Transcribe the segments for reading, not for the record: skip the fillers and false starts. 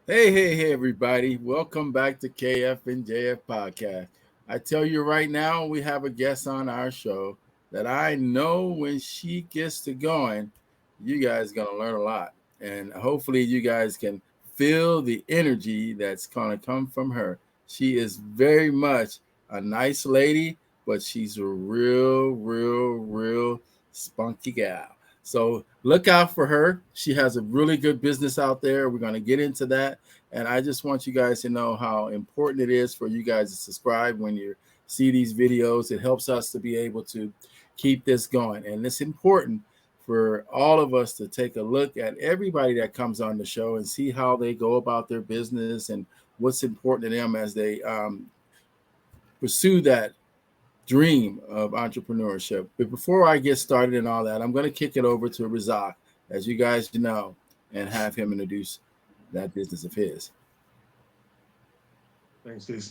Hey, everybody. Welcome back to KF&JF Podcast. I tell you right now, we have a guest on our show that I know when she gets to going, you guys going to learn a lot. And hopefully you guys can feel the energy that's going to come from her. She is very much a nice lady, but she's a real spunky gal. So look out for her. She has a really good business out there. We're going to get into that. And I just want you guys to know how important it is for you guys to subscribe when you see these videos. It helps us to be able to keep this going. And it's important for all of us to take a look at everybody that comes on the show and see how they go about their business and what's important to them as they pursue that dream of entrepreneurship. But before I get started and all that, I'm going to kick it over to Razak, as you guys know, and have him introduce that business of his. Thanks, Steve.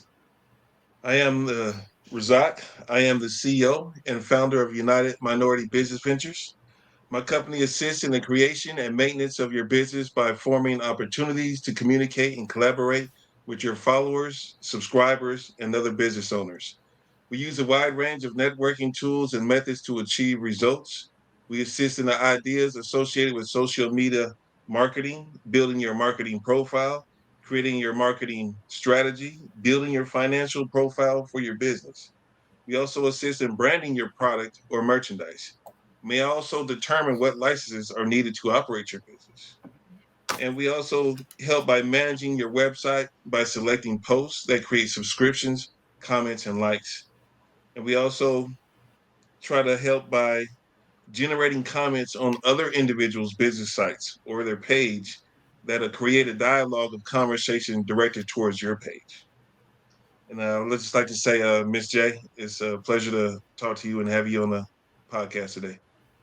I am Razak. I am the CEO and founder of United Minority Business Ventures. My company assists in the creation and maintenance of your business by forming opportunities to communicate and collaborate with your followers, subscribers, and other business owners. We use a wide range of networking tools and methods to achieve results. We assist in the ideas associated with social media marketing, building your marketing profile, creating your marketing strategy, building your financial profile for your business. We also assist in branding your product or merchandise. May also determine what licenses are needed to operate your business. And we also help by managing your website by selecting posts that create subscriptions, comments, and likes. And we also try to help by generating comments on other individuals' business sites or their page that'll create a dialogue of conversation directed towards your page. And let's just like to say, Miss J, it's a pleasure to talk to you and have you on the podcast today.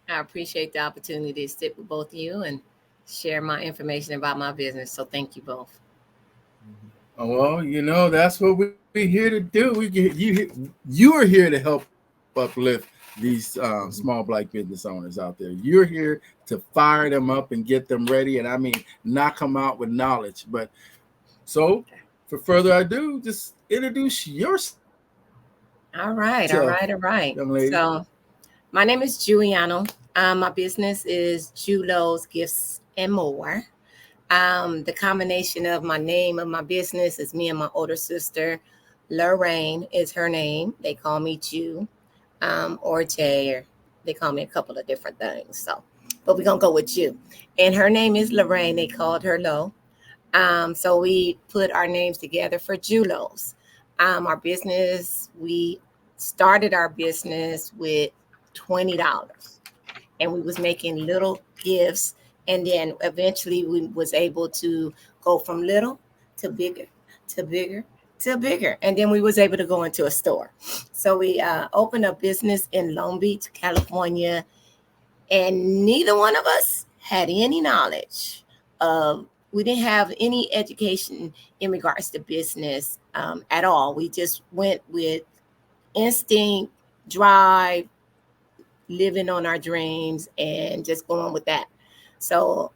I appreciate the opportunity to sit with both of you and share my information about my business. So thank you both. Well, that's what we're here to do. You are here to help uplift these small black business owners out there. You're here to fire them up and get them ready, and I mean knock them out with knowledge. But so, for further ado, just introduce yourself, All right. young lady. So my name is Jewiano. My business is JEWLO'S Gifts and More. The combination of my name of my business is me and my older sister. Lorraine is her name. They call me Jew, or Jay, or they call me a couple of different things. So, but we're gonna go with Jew. And her name is Lorraine. They called her Lo. So we put our names together for JEWLO'S. Our business, we started our business with $20, and we was making little gifts, and then eventually we was able to go from little to bigger to bigger to bigger, and then we was able to go into a store. So we opened a business in Long Beach, California, and neither one of us had any knowledge of, we didn't have any education in regards to business at all. We just went with instinct, drive, living on our dreams, and just going with that. So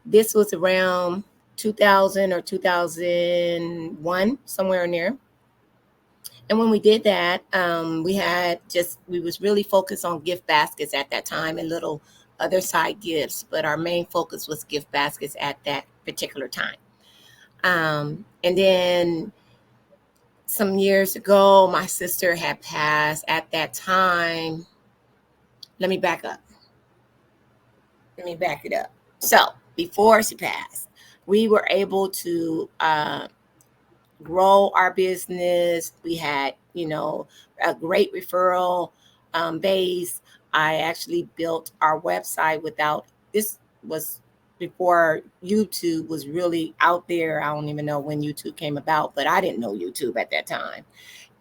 this was around 2000 or 2001, somewhere in there. And when we did that, we was really focused on gift baskets at that time and little other side gifts, but our main focus was gift baskets at that particular time. And then some years ago, my sister had passed. At that time, let me back up. Let me back it up. So before she passed, we were able to grow our business. We had, a great referral base. I actually built our website without this was before YouTube was really out there. I don't even know when YouTube came about, but I didn't know YouTube at that time.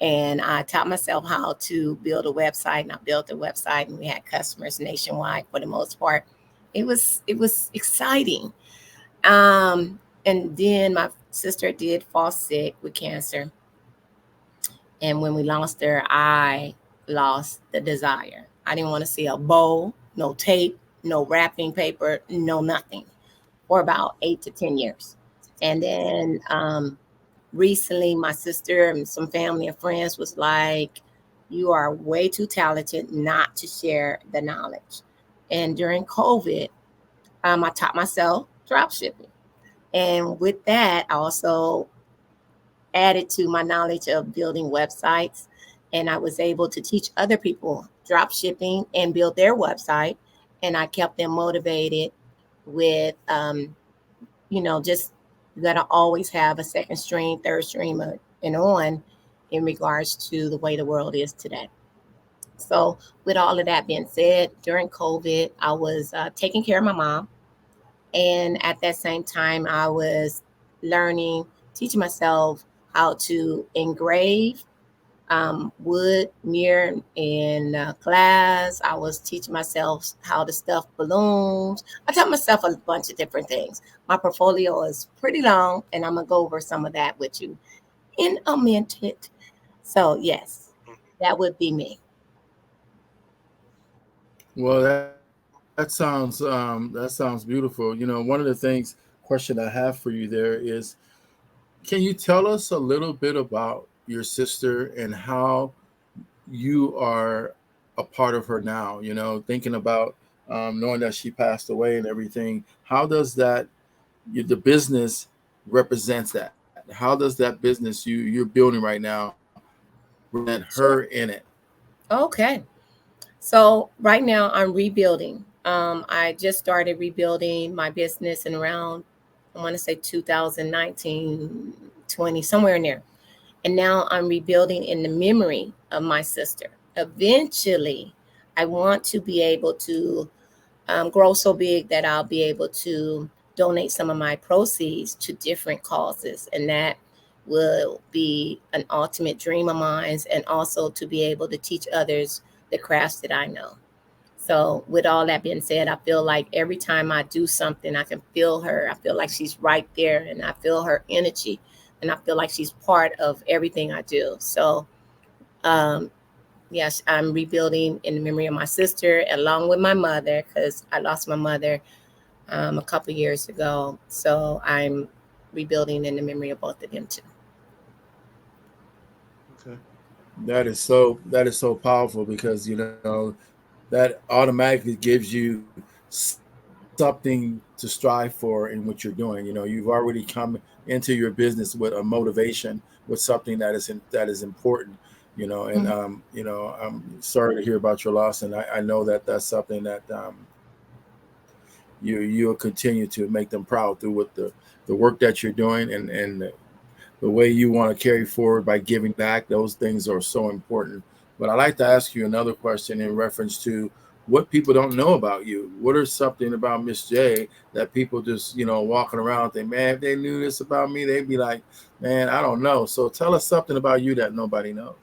And I taught myself how to build a website, and I built a website, and we had customers nationwide for the most part. It was exciting. And then my sister did fall sick with cancer. And when we lost her, I lost the desire. I didn't want to see a bowl, no tape, no wrapping paper, no nothing for about 8 to 10 years. And then recently, my sister and some family and friends was like, "You are way too talented not to share the knowledge." And during COVID, I taught myself drop shipping. And with that, I also added to my knowledge of building websites. And I was able to teach other people drop shipping and build their website. And I kept them motivated with, just you got to always have a second stream, third stream, and on in regards to the way the world is today. So, with all of that being said, during COVID, I was taking care of my mom. And at that same time, I was learning, teaching myself how to engrave wood mirror in class. I was teaching myself how to stuff balloons. I taught myself a bunch of different things. My portfolio is pretty long, and I'm going to go over some of that with you in a minute. So, yes, that would be me. Well, that sounds beautiful. One of the things question I have for you there is, can you tell us a little bit about your sister and how you are a part of her now? Thinking about knowing that she passed away and everything. How does the business represents that? How does that business you're building right now represent her Sure. in it? Okay. So right now I'm rebuilding. I just started rebuilding my business in around, I want to say 2019, 20, somewhere in there. And now I'm rebuilding in the memory of my sister. Eventually, I want to be able to grow so big that I'll be able to donate some of my proceeds to different causes. And that will be an ultimate dream of mine, and also to be able to teach others the crafts that I know. So, with all that being said, I feel like every time I do something, I can feel her. I feel like she's right there, and I feel her energy, and I feel like she's part of everything I do. So, um, yes, I'm rebuilding in the memory of my sister along with my mother, because I lost my mother a couple years ago. So, I'm rebuilding in the memory of both of them too. Okay. That is so powerful because that automatically gives you something to strive for in what you're doing. You've already come into your business with a motivation, with something that is important. And Mhm. I'm sorry to hear about your loss, and I know that that's something that you'll continue to make them proud through with the work that you're doing, and the way you want to carry forward by giving back. Those things are so important. But I'd like to ask you another question in reference to what people don't know about you. What are something about Miss J that people just, walking around think, man, if they knew this about me, they'd be like, man, I don't know. So tell us something about you that nobody knows.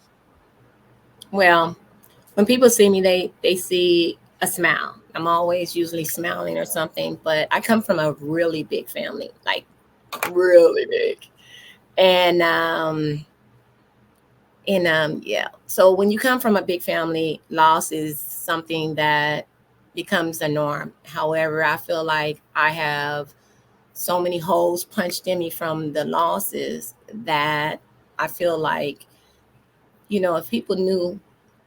Well, when people see me, they see a smile. I'm always usually smiling or something, but I come from a really big family, like really big. And yeah. So when you come from a big family, loss is something that becomes a norm. However, I feel like I have so many holes punched in me from the losses that I feel like, if people knew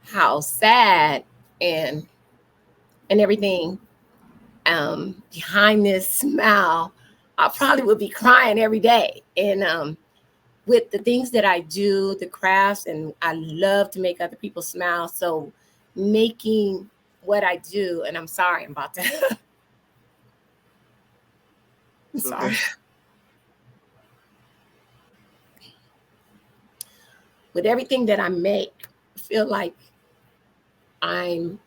how sad and everything behind this smile, I probably would be crying every day. And with the things that I do, the crafts, and I love to make other people smile. So making what I do, and I'm sorry about that. I'm sorry. Okay. With everything that I make, I feel like I'm,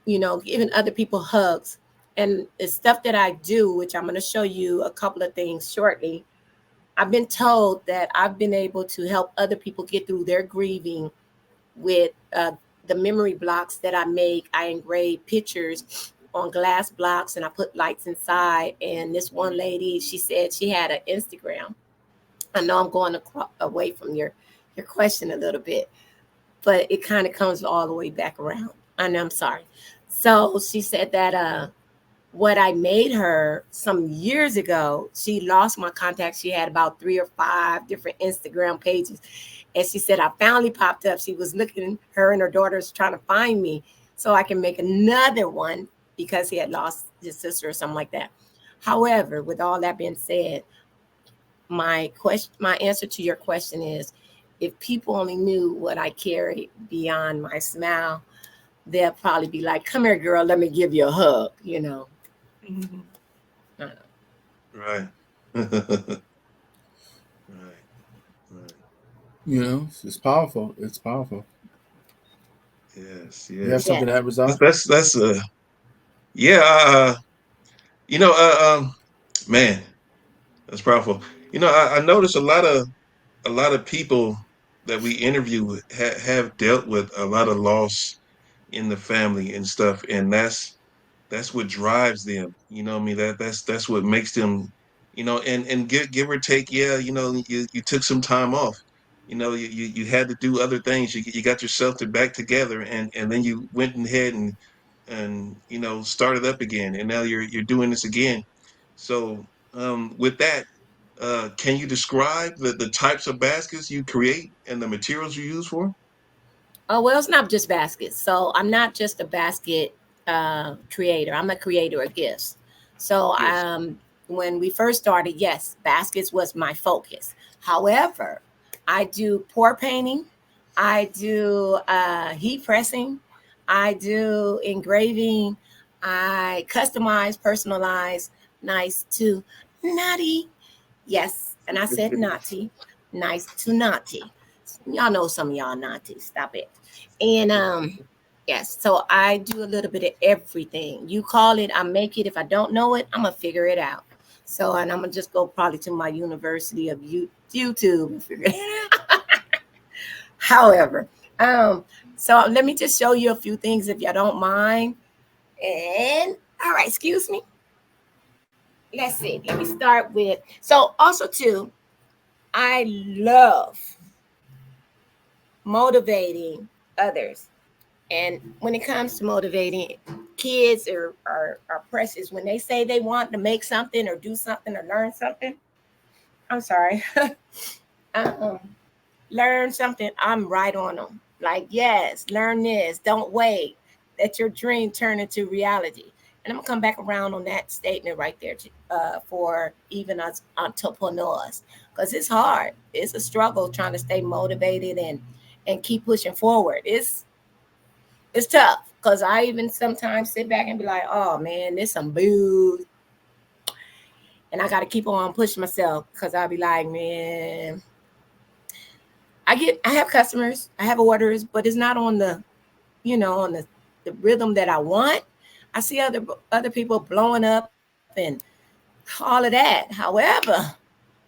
giving other people hugs. And it's stuff that I do, which I'm going to show you a couple of things shortly. I've been told that I've been able to help other people get through their grieving with the memory blocks that I make. I engrave pictures on glass blocks and I put lights inside. And this one lady, she said she had an Instagram. I know I'm going away from your question a little bit, but it kind of comes all the way back around. And I'm sorry. So she said that what I made her some years ago, she lost my contact. She had about 3 or 5 different Instagram pages. And she said, I finally popped up. She was looking, her and her daughters trying to find me so I can make another one because he had lost his sister or something like that. However, with all that being said, my answer to your question is, if people only knew what I carry beyond my smile, they'll probably be like, come here, girl, let me give you a hug, Mhm. Uh, Right. Right. Right. It's powerful. It's powerful. Yes. You have Yes. yeah. something to add, Razak? That's yeah. You know, man, that's powerful. I noticed a lot of people that we interview have dealt with a lot of loss in the family and stuff, and that's what drives them. You know what I mean? That's what makes them, and give or take, yeah, you took some time off. You had to do other things. You got yourself back together, and then you went ahead and started up again, and now you're doing this again. So with that, can you describe the types of baskets you create and the materials you use for 'em? Oh, well, it's not just baskets. So I'm not just a basket creator. I'm a creator of gifts. So Yes. when we first started, yes, baskets was my focus. However, I do pour painting, I do heat pressing, I do engraving, I customize, personalize, nice to naughty. Yes, and I said naughty, nice to naughty. Y'all know some of y'all naughty. Stop it. And yes, so I do a little bit of everything. You call it, I make it. If I don't know it, I'm gonna figure it out. So, and I'm gonna just go probably to my University of YouTube and figure it out. However, um, so let me just show you a few things if y'all don't mind. And all right, excuse me. Let's see. Let me start with, so also too, I love motivating others. And when it comes to motivating, kids are precious. When they say they want to make something or do something or learn something, I'm sorry, um, learn something, I'm right on them. Like, yes, learn this. Don't wait. Let your dream turn into reality. And I'm going to come back around on that statement right there for even us entrepreneurs. Because it's hard. It's a struggle trying to stay motivated and keep pushing forward. It's tough because I even sometimes sit back and be like, oh man, this some booze. And I got to keep on pushing myself because I'll be like, man, I have customers, I have orders, but it's not on on the rhythm that I want. I see other people blowing up and all of that. However,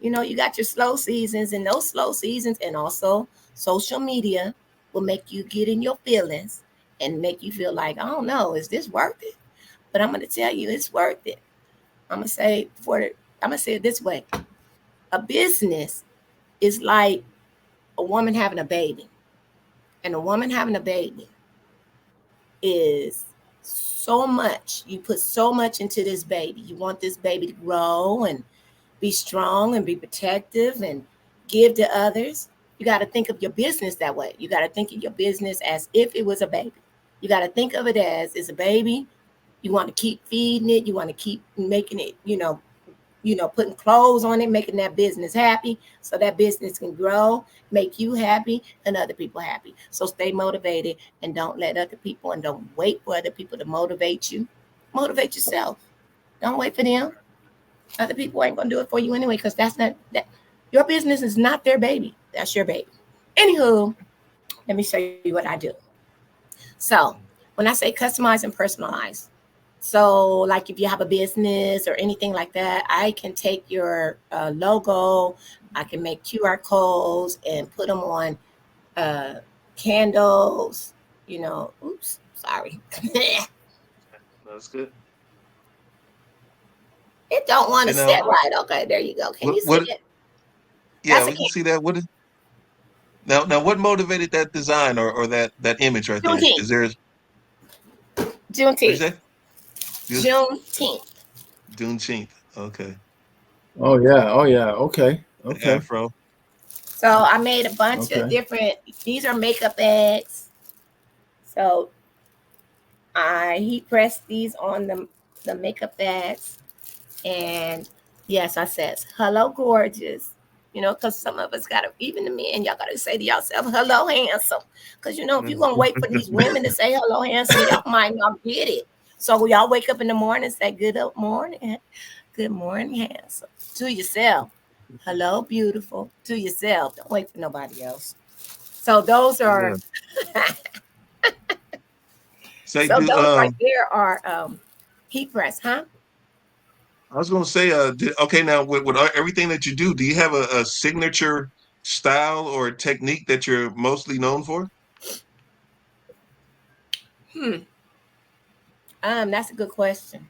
you got your slow seasons, and those slow seasons and also social media will make you get in your feelings and make you feel like, I don't know, is this worth it? But I'm going to tell you it's worth it. I'm going to say I'm going to say it this way. A business is like a woman having a baby. And a woman having a baby is so much. You put so much into this baby. You want this baby to grow and be strong and be protective and give to others. You got to think of your business that way. You got to think of your business as if it was a baby. You got to think of it as it's a baby. You want to keep feeding it. You want to keep making it, putting clothes on it, making that business happy so that business can grow, make you happy and other people happy. So stay motivated and don't let other people and don't wait for other people to motivate you. Motivate yourself. Don't wait for them. Other people ain't gonna do it for you anyway, because that's not that your business is not their baby. That's your baby. Anywho, let me show you what I do. So when I say customize and personalize, so like if you have a business or anything like that, I can take your logo, I can make QR codes and put them on uh, candles. Oops, sorry. That's good. It don't want to And now, sit right. Okay, there you go. Can you see what? it? Yeah, That's a we can see that. What is now? What motivated that design or that image right there? Juneteenth. Is there? What you Juneteenth. say? Ju- Juneteenth. Juneteenth. Okay. Oh yeah. Oh yeah. Okay. The Okay. afro. So I made a bunch of Okay. different. These are makeup bags. So I heat pressed these on the makeup bags, and yes, I says hello, gorgeous. Because some of us gotta, even the men, y'all gotta say to yourself, hello, handsome. Because if you're gonna wait for these women to say hello, handsome, y'all might not get it. So y'all wake up in the morning and say, good morning, handsome. To yourself. Hello, beautiful. To yourself. Don't wait for nobody else. So those are Yeah. Say, so do those right there are heat press, huh? I was going to say, okay, now with everything that you do you have a signature style or technique that you're mostly known for? Hmm. That's a good question.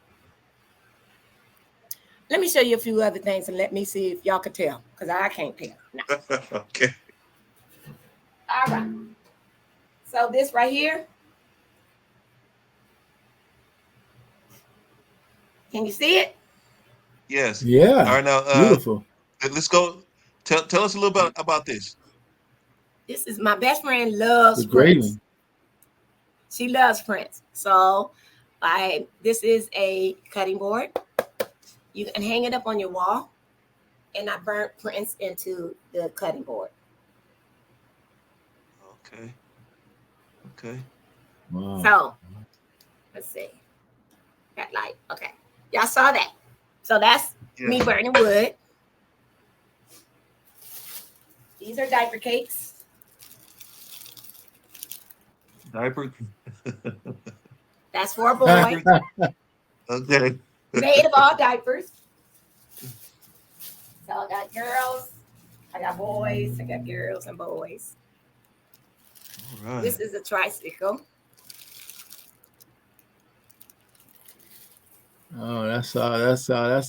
Let me show you a few other things and let me see if y'all can tell, because I can't tell. No. Okay. All right. So this right here, can you see it? Yes. All Yeah. right. Now, Beautiful. let's go. Tell us a little bit about this. This is my best friend The loves Prince. grading. She loves Prince. So this is a cutting board. You can hang it up on your wall. And I burnt Prince into the cutting board. Okay. Okay. Wow. So let's see. That light. Okay. Y'all saw that. So that's Yeah. me burning wood. These are diaper cakes. Diaper. That's for a boy. Okay. Made of all diapers. So I got girls, I got boys, I got girls and boys. All right. This is a tricycle. Oh, that's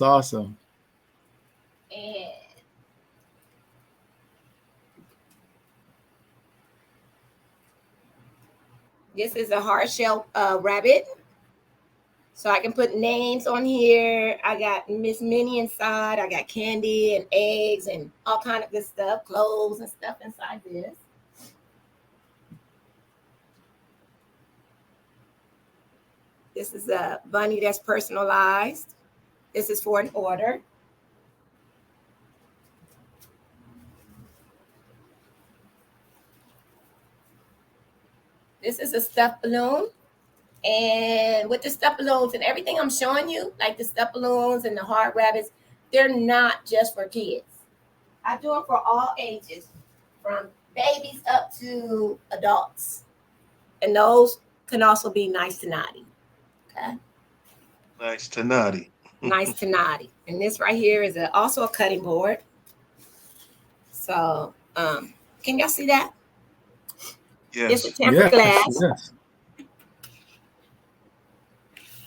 awesome. And this is a hard shell rabbit. So I can put names on here. I got Miss Minnie inside. I got candy and eggs and all kind of good stuff, clothes and stuff inside this. This is a bunny that's personalized. This is for an order. This is a stuffed balloon. And with the stuffed balloons and everything I'm showing you, like the stuffed balloons and the hard rabbits, they're not just for kids. I do them for all ages, from babies up to adults. And those can also be nice to naughty. Okay. Nice to naughty. Nice to naughty. And this right here is also a cutting board. So can y'all see that? It's a Yes. tempered Yes. glass. Yes.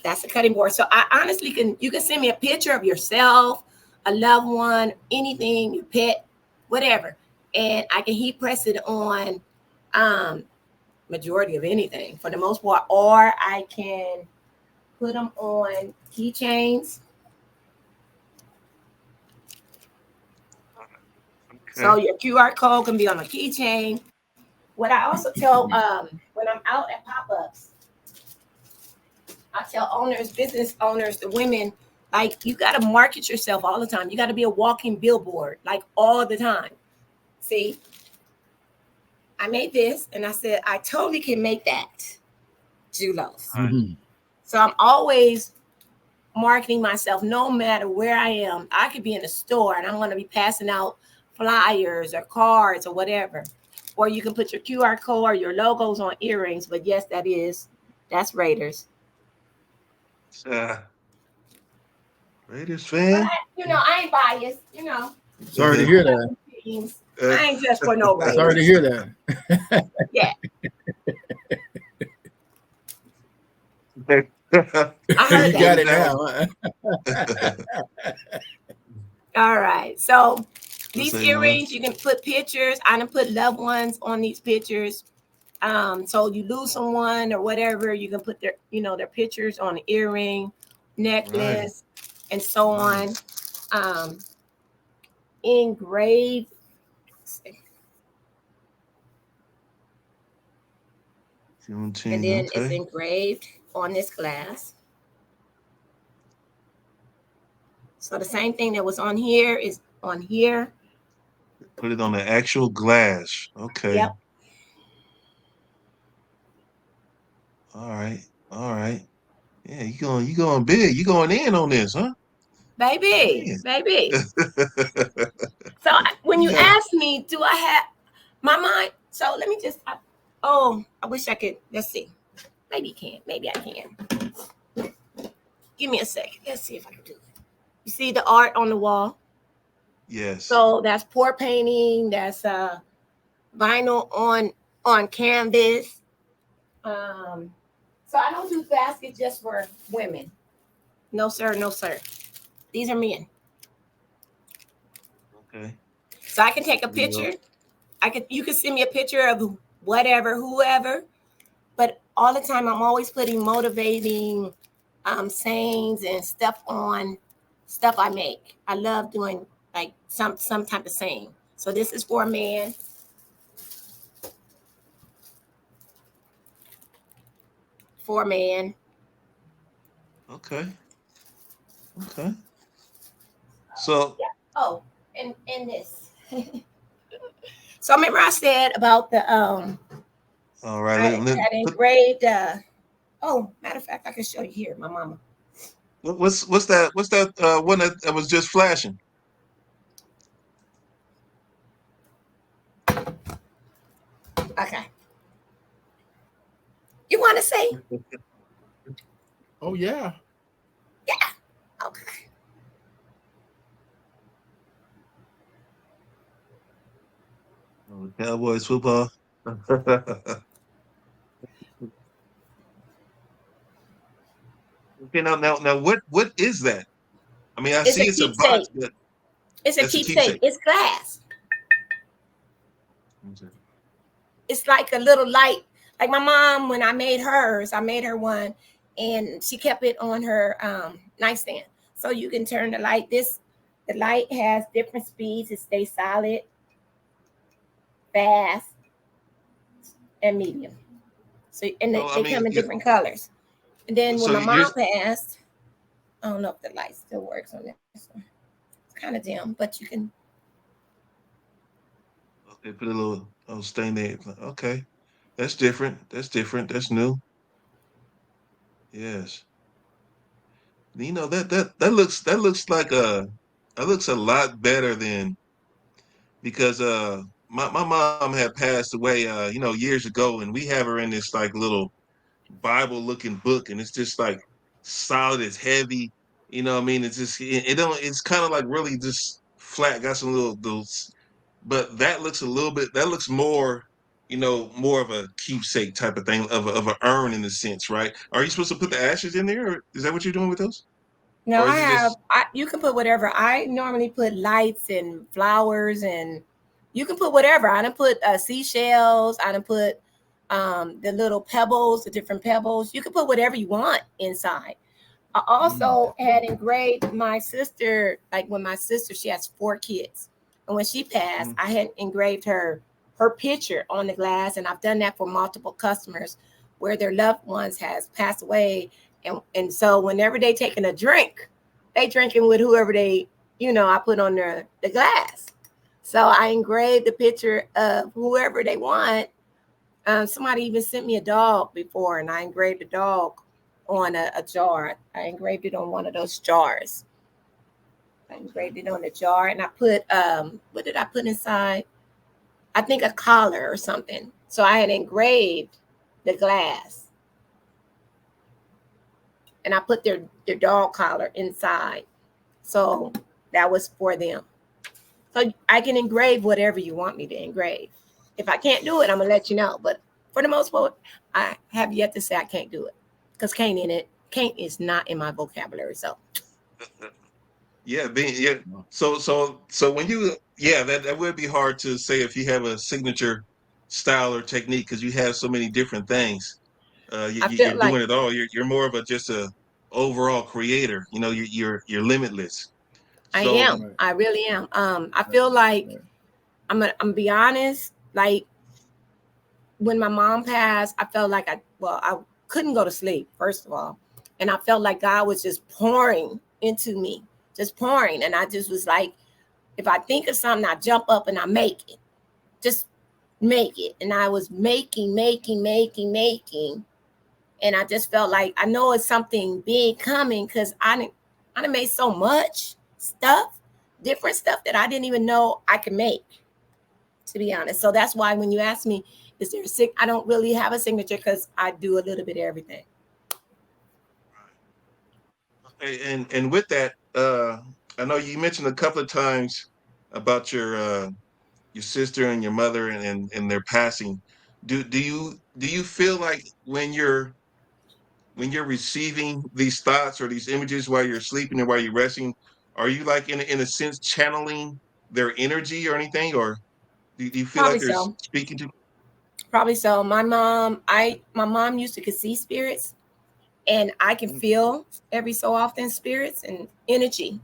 That's a cutting board. So I honestly you can send me a picture of yourself, a loved one, anything, your pet, whatever. And I can heat press it on majority of anything for the most part. Or I can put them on keychains. So Okay. your QR code can be on a keychain. What I also tell when I'm out at pop-ups, I tell owners, business owners, the women, Like, you got to market yourself all the time. You got to be a walking billboard, like all the time. See, I made this and I said, I totally can make that. JEWLO'S. Mhm. So I'm always marketing myself no matter where I am. I could be in a store and I'm going to be passing out flyers or cards or whatever. Or you can put your QR code or your logos on earrings. But yes, that's Raiders. Raiders But fan. I ain't biased, Sorry to hear that. I ain't just for no Raiders. Sorry to hear that. Yeah. I heard You got that. it now. All right. So these Say, earrings, you can put pictures. I done put loved ones on these pictures. So you lose someone or whatever, you can put their pictures on the earring, necklace, and so on. Engraved. And then it's engraved on this glass. So the same thing that was on here is on here. Put it on the actual glass. Okay. Yep. All right. All right. Yeah, you going big. You going in on this, huh? Baby. So when you Yeah. ask me, do I have my mind? So let me just, I wish I could, let's see. Maybe you can, maybe I can. Give me a second. Let's see if I can do it. You see the art on the wall? Yes. So that's pour painting, that's vinyl on canvas. So I don't do baskets just for women. No, sir. No, sir. These are men. Okay. So I can take a picture. You can send me a picture of whatever, whoever. But all the time, I'm always putting motivating sayings and stuff on stuff I make. I love doing like some type of saying. So this is for a man. For a man. Okay. Okay. So. Oh, and this. So remember I said about the All right. I had engraved. Matter of fact, I can show you here. My mama. What's that? What's that one that was just flashing? Okay. You want to say? Oh yeah. Yeah. Okay. Oh, Cowboys football. Okay, now, what is that? I mean, I It's see a it's a box, keepsake. but It's a that's a keepsake. keepsake. It's glass. Okay. It's like a little light. Like my mom, when I made her one, and she kept it on her nightstand. So you can turn the light. The light has different speeds. It stays solid, fast, and medium. So they come in different colors. And then when my mom passed, I don't know if the light still works on this one. It's kind of dim, but you can. Okay, put a little stain there. Okay, that's different. That's different. That's new. Yes. That looks a lot better than because my mom had passed away years ago, and we have her in this like little Bible looking book, and it's just like solid, it's heavy. You know what I mean? It's just it don't. It's kind of like really just flat. Got some little those, but that looks a little bit. That looks more. More of a keepsake type of thing, of an urn in a sense, right? Are you supposed to put the ashes in there, or is that what you're doing with those? No, Or is it just you can put whatever. I normally put lights and flowers, and you can put whatever. I done put seashells. I done put the little pebbles, the different pebbles. You can put whatever you want inside. I also had engraved my sister, like when my sister, she has 4 kids. And when she passed, I had engraved her picture on the glass. And I've done that for multiple customers where their loved ones has passed away. And so whenever they taking a drink, they drinking with whoever they, I put on the glass. So I engraved the picture of whoever they want. Somebody even sent me a dog before, and I engraved a dog on a jar. I engraved it on one of those jars. I engraved it on the jar, and I put what did I put inside? I think a collar or something. So I had engraved the glass, and I put their dog collar inside. So that was for them. So I can engrave whatever you want me to engrave. If I can't do it, I'm gonna let you know. But for the most part, I have yet to say I can't do it because can't is not in my vocabulary. So Yeah, So when you, that would be hard to say if you have a signature style or technique because you have so many different things. I You're felt like doing it all. You're more of just a overall creator. You're limitless. I So am. Right. I really am. I Right. feel like Right. I'm be honest. Like when my mom passed, I felt like I couldn't go to sleep, first of all. And I felt like God was just pouring into me, just pouring. And I just was like, if I think of something, I jump up and I make it. Just make it. And I was making. And I just felt like I know it's something big coming because I done made so much stuff, different stuff that I didn't even know I could make, to be honest. So that's why when you ask me, is there I don't really have a signature because I do a little bit of everything. and with that, I know you mentioned a couple of times about your sister and your mother and their passing. Do you feel like when you're receiving these thoughts or these images while you're sleeping and while you're resting, are you like in a sense channeling their energy or anything, or do you feel Probably like they're so. speaking to? Probably so. My mom used to see spirits, and I can Mm, feel every so often spirits and energy.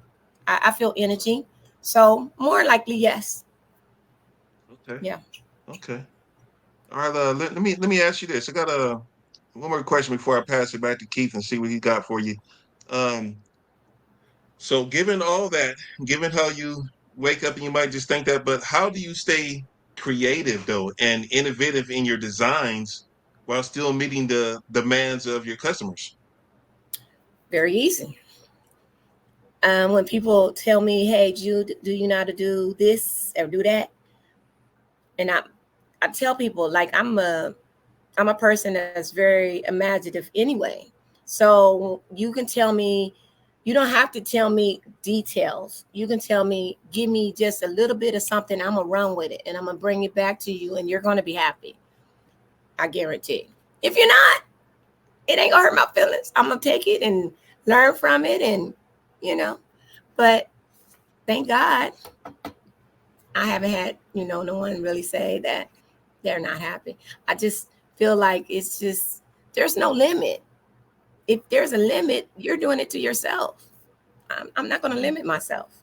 I feel energy. So more likely, yes. okay, Yeah. okay. All right. Let me ask you this. I got a one more question before I pass it back to Keith and see what he got for you. Um, so given all that, given how you wake up and you might just think that, but how do you stay creative though and innovative in your designs while still meeting the demands of your customers? Very easy. When people tell me, "Hey, Jude, do you know how to do this or do that?" and I tell people like I'm a person that's very imaginative anyway. So you can tell me, you don't have to tell me details. You can tell me, give me just a little bit of something. I'm gonna run with it and I'm gonna bring it back to you, and you're gonna be happy. I guarantee. If you're not, it ain't gonna hurt my feelings. I'm gonna take it and learn from it, and you know. But thank God, I haven't had no one really say that they're not happy. I just feel like it's just there's no limit. If there's a limit, you're doing it to yourself. I'm not going to limit myself.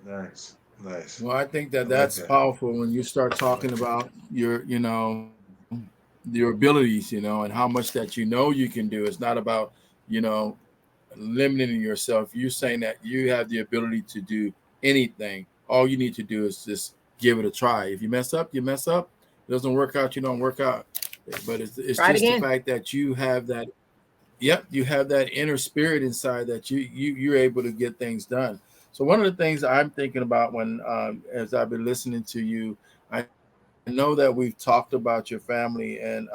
Mm, nice, nice. Well, I think I that like that's that. powerful when you start talking about your abilities, and how much that you can do. It's not about, you know, limiting yourself. You're saying that you have the ability to do anything. All you need to do is just give it a try. If you mess up, you mess up. It doesn't work out, you don't work out. But it's Try it just the again. fact that you have that. Yep, you have that inner spirit inside that you're able to get things done. So one of the things I'm thinking about when as I've been listening to you, I know that we've talked about your family, and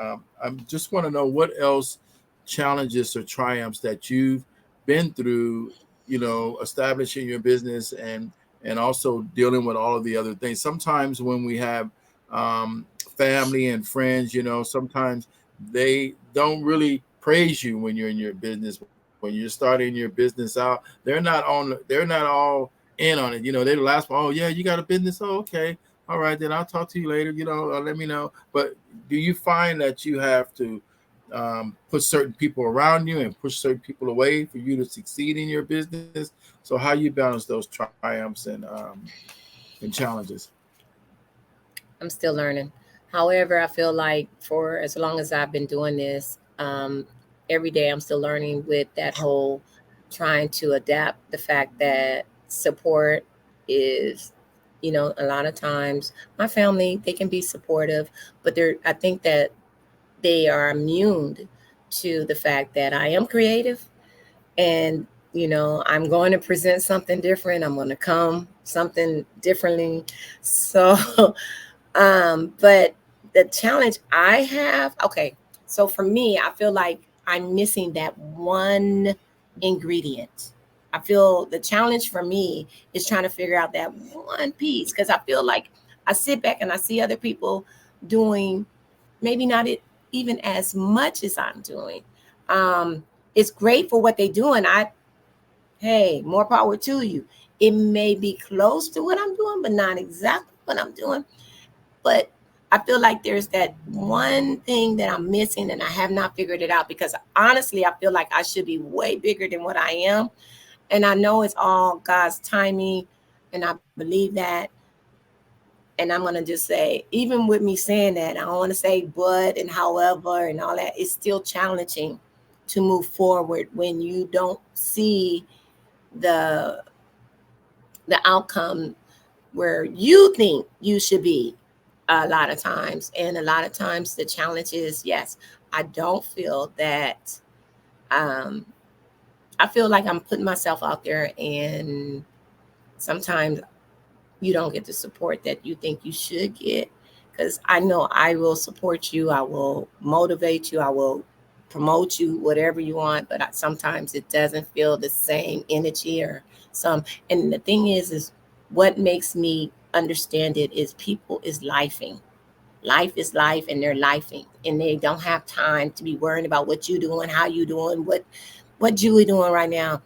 I just want to know what else challenges or triumphs that you've been through, establishing your business and also dealing with all of the other things. Sometimes when we have family and friends, sometimes they don't really praise you when you're in your business. When you're starting your business out, they're not all in on it. They're the last one. Oh yeah, you got a business. Oh okay, all right, then I'll talk to you later. Let me know. But do you find that you have to put certain people around you and push certain people away for you to succeed in your business? So how you balance those triumphs and challenges? I'm still learning. However, I feel like for as long as I've been doing this, every day I'm still learning with that whole trying to adapt the fact that support is, a lot of times my family, they can be supportive, but I think that they are immune to the fact that I am creative, and I'm going to present something different. I'm going to come something differently. So but the challenge I have, okay, so for me, I feel like I'm missing that one ingredient. I feel the challenge for me is trying to figure out that one piece, because I feel like I sit back and I see other people doing maybe not even as much as I'm doing. Um, it's great for what they do, and hey, more power to you. It may be close to what I'm doing, but not exactly what I'm doing. But I feel like there's that one thing that I'm missing, and I have not figured it out, because honestly, I feel like I should be way bigger than what I am. And I know it's all God's timing, and I believe that. And I'm going to just say, even with me saying that, I don't want to say but and however and all that, it's still challenging to move forward when you don't see the the outcome where you think you should be a lot of times. And a lot of times the challenge is, yes, I don't feel that um, I feel like I'm putting myself out there, and sometimes you don't get the support that you think you should get. Because I know I will support you, I will motivate you, I will promote you, whatever you want, but sometimes it doesn't feel the same energy or some. And the thing is what makes me understand it is people is lifing. Life is life, and they're lifing, and they don't have time to be worrying about what you doing, how you doing, what Julie doing right now.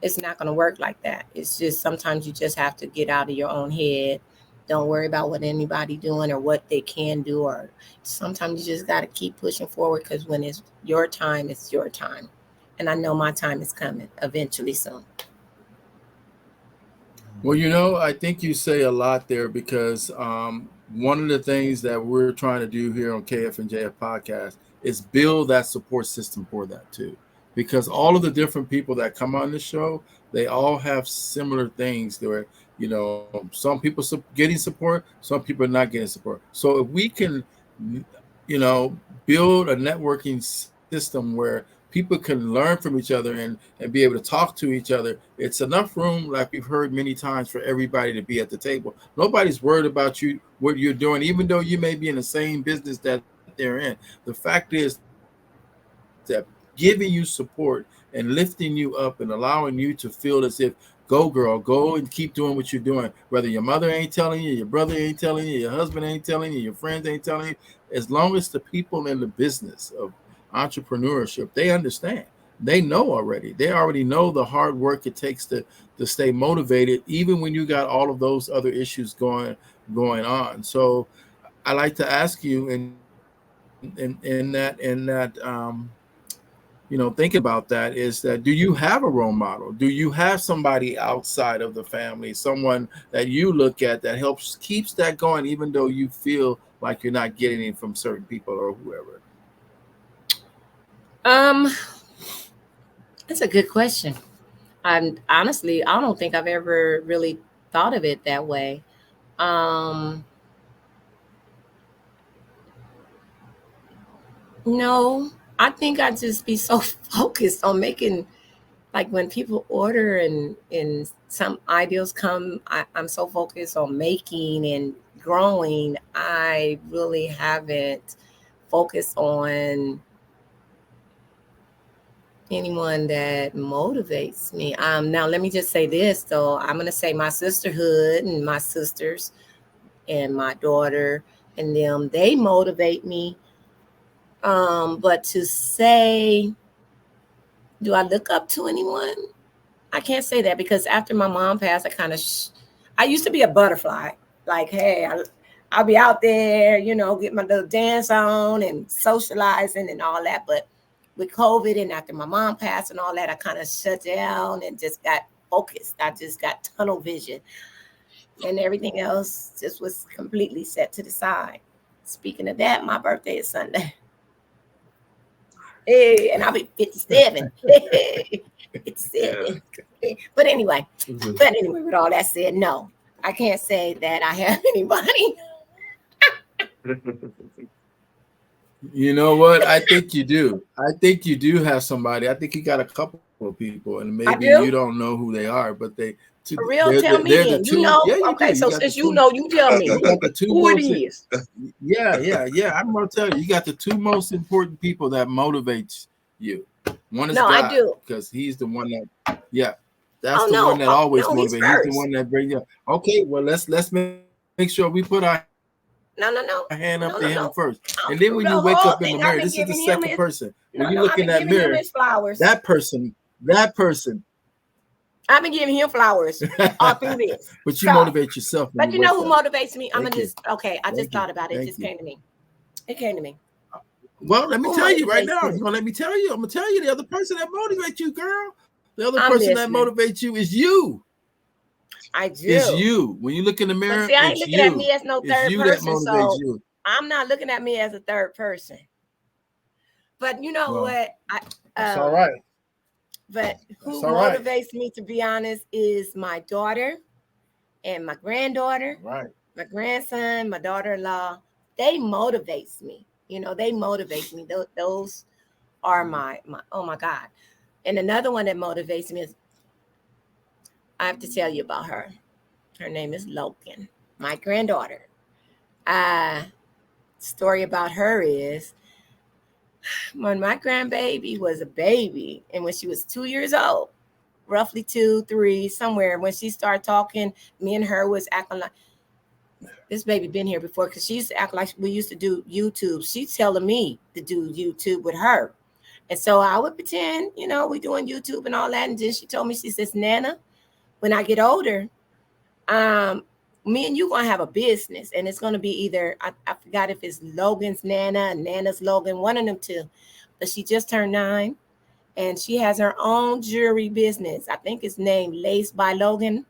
It's not going to work like that. It's just sometimes you just have to get out of your own head. Don't worry about what anybody doing or what they can do, or sometimes you just got to keep pushing forward, because when it's your time, it's your time. And I know my time is coming eventually soon. Well, I think you say a lot there because one of the things that we're trying to do here on KF&JF podcast is build that support system for that too. Because all of the different people that come on the show, they all have similar things where, some people getting support, some people are not getting support. So if we can, you know, build a networking system where people can learn from each other and be able to talk to each other. It's enough room, like we've heard many times, for everybody to be at the table. Nobody's worried about you, what you're doing, even though you may be in the same business that they're in. The fact is that giving you support and lifting you up and allowing you to feel as if, go girl, go and keep doing what you're doing, whether your mother ain't telling you, your brother ain't telling you, your husband ain't telling you, your friends ain't telling you. As long as the people in the business of entrepreneurship, they understand. They know already. They already know the hard work it takes to stay motivated, even when you got all of those other issues going on. So I like to ask you thinking about that, is that, do you have a role model? Do you have somebody outside of the family, someone that you look at that keeps that going, even though you feel like you're not getting it from certain people or whoever? Um, that's a good question. I'm honestly, I don't think I've ever really thought of it that way. Um, no, I think I just be so focused on making, like when people order and some ideas come, I'm so focused on making and growing. I really haven't focused on anyone that motivates me. Now let me just say this though. I'm gonna say my sisterhood and my sisters and my daughter and them, they motivate me. But to say, do I look up to anyone? I can't say that, because after my mom passed, I kind of, I used to be a butterfly. Like, hey, I'll be out there, get my little dance on and socializing and all that. But with COVID and after my mom passed and all that, I kind of shut down and just got focused. I just got tunnel vision, and everything else just was completely set to the side. Speaking of that, my birthday is Sunday. Hey, and I'll be 57. 57. Yeah. But anyway, with all that said, no, I can't say that I have anybody. You know what? I think you do. I think you do have somebody. I think you got a couple of people, and maybe you don't know who they are, but they. For real, tell me then. You know, yeah, you okay. So since you know, you tell me. You got the two who it is. Yeah. I'm gonna tell you. You got the two most important people that motivates you. One is God, I do, because He's the one that. Yeah, that's the one that always motivates. He's the one that brings you. Okay, well let's make sure we put our hand up to Him first, and then when you wake up in the mirror, this is the second person. When you look in that mirror, that person. I've been giving him flowers all through this. But you motivate yourself. But you know who motivates me? I'm gonna just I just thought about it. It just came to me. It came to me. Well, let me tell you right now. You gonna let me tell you? I'm gonna tell you the other person that motivates you, girl. The other person that motivates you is you. I do. It's you. When you look in the mirror, see, I ain't looking at me as no third person. So I'm not looking at me as a third person. But you know what? That's all right. But who motivates me, to be honest, is my daughter and my granddaughter, my grandson, my daughter-in-law. They motivates me. You know, they motivate me. Those are my oh my God. And another one that motivates me is, I have to tell you about her. Her name is Logan, my granddaughter. Story about her is, when my grandbaby was a baby, and when she was 2 years old, roughly 2, 3, somewhere, when she started talking, me and her was acting like, this baby been here before, because she used to act like we used to do YouTube. She's telling me to do YouTube with her. And so I would pretend, you know, we doing YouTube and all that. And then she told me, she says, Nana, when I get older, me and you gonna have a business, and it's gonna be either I forgot if it's Logan's Nana and Nana's Logan, one of them two. But she just turned 9, and she has her own jewelry business. I think it's named Lace by Logan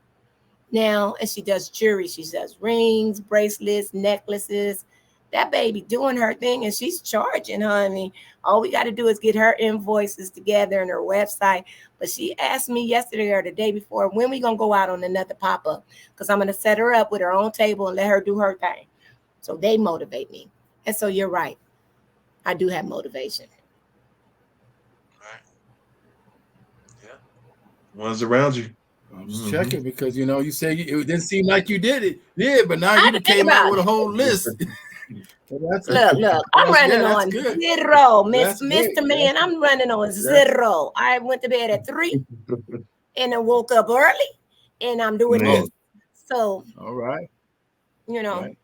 now, and she does jewelry. She does rings, bracelets, necklaces. That baby doing her thing, and she's charging, honey. All we got to do is get her invoices together and her website. But she asked me yesterday or the day before, when we gonna go out on another pop-up, because I'm gonna set her up with her own table and let her do her thing. So they motivate me. And so you're right, I do have motivation. Right. Yeah. Ones around you. I'm just checking, because you know, you said it didn't seem like you did it. Yeah, but now you came out with a whole list. Look, I'm running on zero, Mr. Man. I'm running on zero. I went to bed at 3 and I woke up early, and I'm doing this. So all right, you know,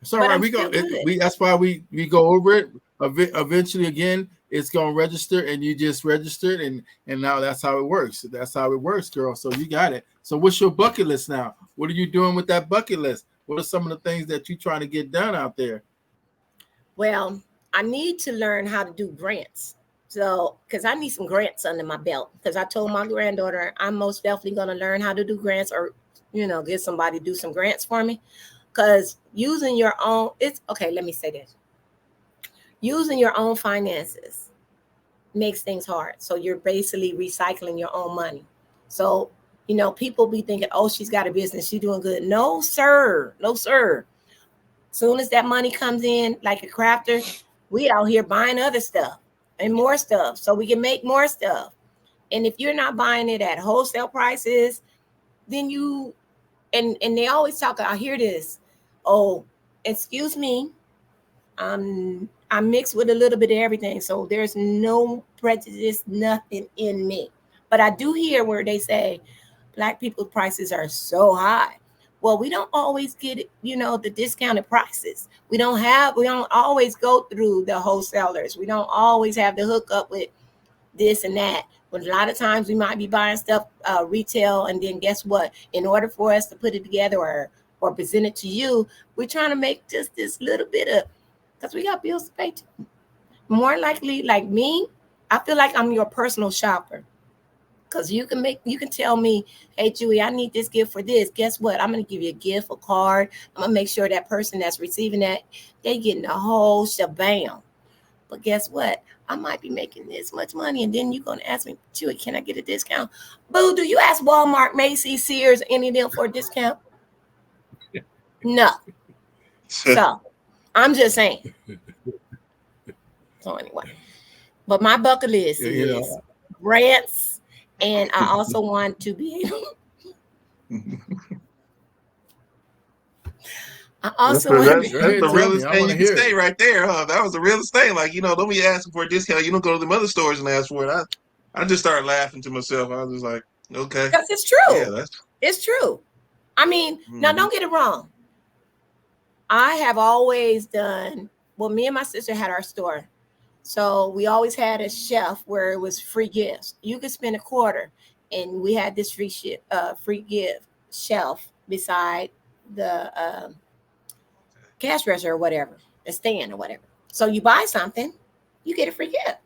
it's all right. We go. That's why we go over it. Eventually, again, it's gonna register, and you just registered, and now that's how it works. That's how it works, girl. So you got it. So what's your bucket list now? What are you doing with that bucket list? What are some of the things that you're trying to get done out there? Well, I need to learn how to do grants. So, because I need some grants under my belt. Because I told my granddaughter I'm most definitely going to learn how to do grants, or, you know, get somebody to do some grants for me. Because using your own, let me say this. Using your own finances makes things hard. So you're basically recycling your own money. So, you know, people be thinking, oh, she's got a business, she's doing good. No, sir. No, sir. Soon as that money comes in, like a crafter, we out here buying other stuff and more stuff so we can make more stuff. And if you're not buying it at wholesale prices, then you, and they always talk, I hear this, oh, excuse me, I'm mixed with a little bit of everything. So there's no prejudice, nothing in me. But I do hear where they say Black people's prices are so high. Well, we don't always get, you know, the discounted prices. We don't always go through the wholesalers. We don't always have the hookup with this and that. But a lot of times we might be buying stuff retail, and then guess what? In order for us to put it together or present it to you, we're trying to make just this little bit of, because we got bills to pay too. More likely, like me, I feel like I'm your personal shopper. Because you can tell me, hey, Jewy, I need this gift for this. Guess what? I'm going to give you a gift, a card. I'm going to make sure that person that's receiving that, they getting the whole shebang. But guess what? I might be making this much money, and then you're going to ask me, Chewy, can I get a discount? Boo, do you ask Walmart, Macy's, Sears, any of them for a discount? No. So I'm just saying. So anyway, but my bucket list is grants, and I also want to be able. I also that's the realest thing you can say right there, huh? That was the realest thing. Like, don't be asking for a discount. You don't go to the other stores and ask for it. I just started laughing to myself. I was just like, okay. Because it's true. Yeah, it's true. I mean, now don't get it wrong. I have always done, well, me and my sister had our store. So we always had a shelf where it was free gifts. You could spend a quarter, and we had this free gift shelf beside the cash register or whatever, the stand or whatever. So you buy something, you get a free gift.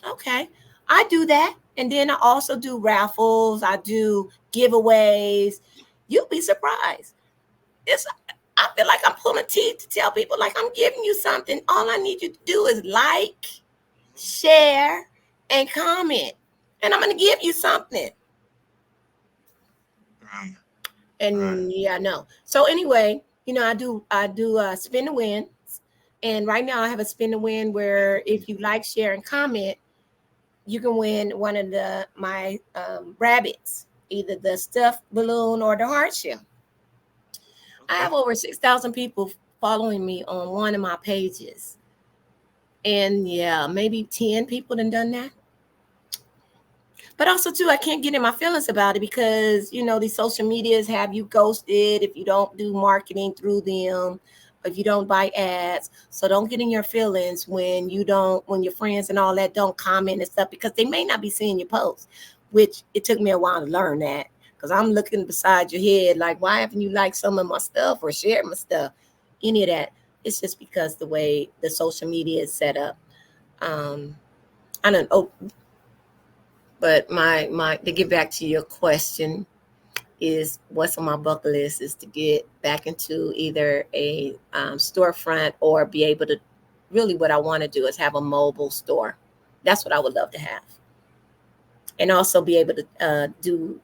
Okay, I do that, and then I also do raffles. I do giveaways. You'll be surprised. I feel like I'm pulling teeth to tell people, like, I'm giving you something. All I need you to do is like, share, and comment, and I'm going to give you something. And yeah, no. So anyway, I do spin to win, and right now I have a spin to win where if you like, share, and comment, you can win one of my rabbits, either the stuffed balloon or the heart shell. I have over 6,000 people following me on one of my pages. And yeah, maybe 10 people done that. But also, too, I can't get in my feelings about it because, these social medias have you ghosted if you don't do marketing through them, if you don't buy ads. So don't get in your feelings when your friends and all that don't comment and stuff, because they may not be seeing your posts, which it took me a while to learn that. Because I'm looking beside your head like, why haven't you liked some of my stuff or shared my stuff? Any of that. It's just because the way the social media is set up. I don't know. But my to get back to your question is what's on my bucket list is to get back into either a storefront or be able to, really what I want to do is have a mobile store. That's what I would love to have. And also be able to do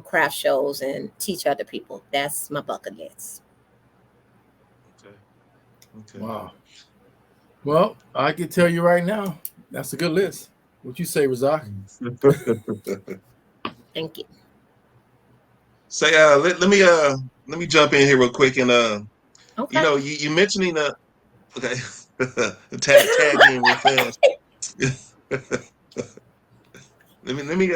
craft shows and teach other people. That's my bucket list. Okay. Wow. Well, I can tell you right now, that's a good list. What you say, Razak? Thank you. Say, let me jump in here real quick and okay. you mentioning okay, tag in real fast. let me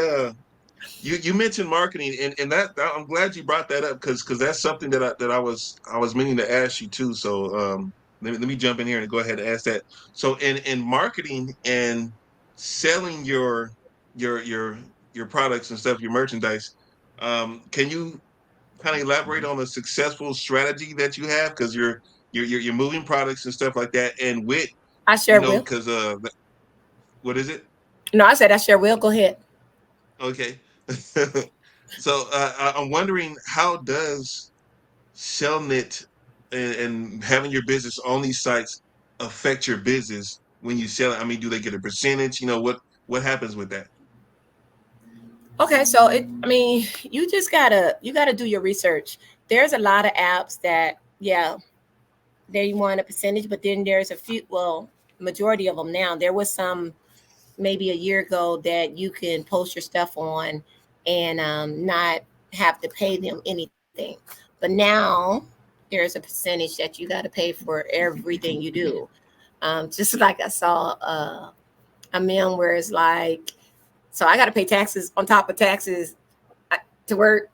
You mentioned marketing, and that I'm glad you brought that up because that's something that I was meaning to ask you too. So let me jump in here and go ahead and ask that. So in marketing and selling your products and stuff, your merchandise, can you kind of elaborate on a successful strategy that you have, because you're moving products and stuff like that, and with I sure will. because what is it? No, I said I sure will. Go ahead. Okay. So I'm wondering, how does selling it and having your business on these sites affect your business when you sell it? I mean, do they get a percentage? What happens with that? Okay, so you just gotta do your research. There's a lot of apps that, yeah, they want a percentage, but then there's a few, well, majority of them now. There was some maybe a year ago that you can post your stuff on and not have to pay them anything. But now there's a percentage that you got to pay for everything you do. Just like I saw a meme where it's like, so I got to pay taxes on top of taxes to work.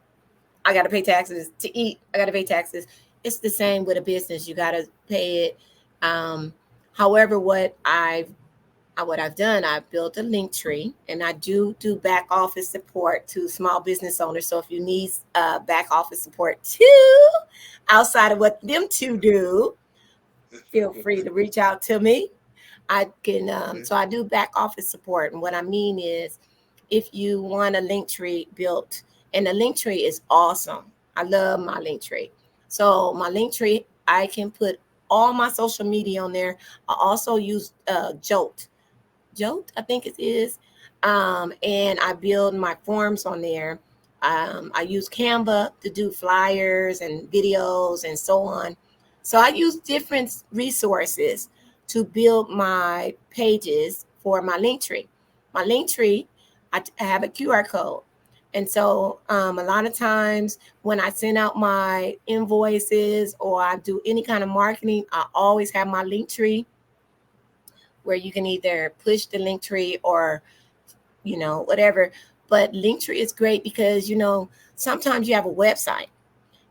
I got to pay taxes to eat. I got to pay taxes. It's the same with a business. You got to pay it. However, what I've done, I've built a link tree, and I do back office support to small business owners. So if you need back office support too, outside of what them two do, feel free to reach out to me. I can, so I do back office support. And what I mean is, if you want a link tree built, and the link tree is awesome. I love my link tree. So my link tree, I can put all my social media on there. I also use Jolt, I think it is. And I build my forms on there. I use Canva to do flyers and videos and so on. So I use different resources to build my pages for my link tree. My link tree, I have a QR code. And so a lot of times when I send out my invoices or I do any kind of marketing, I always have my link tree where you can either push the link tree or whatever. But Linktree is great because sometimes you have a website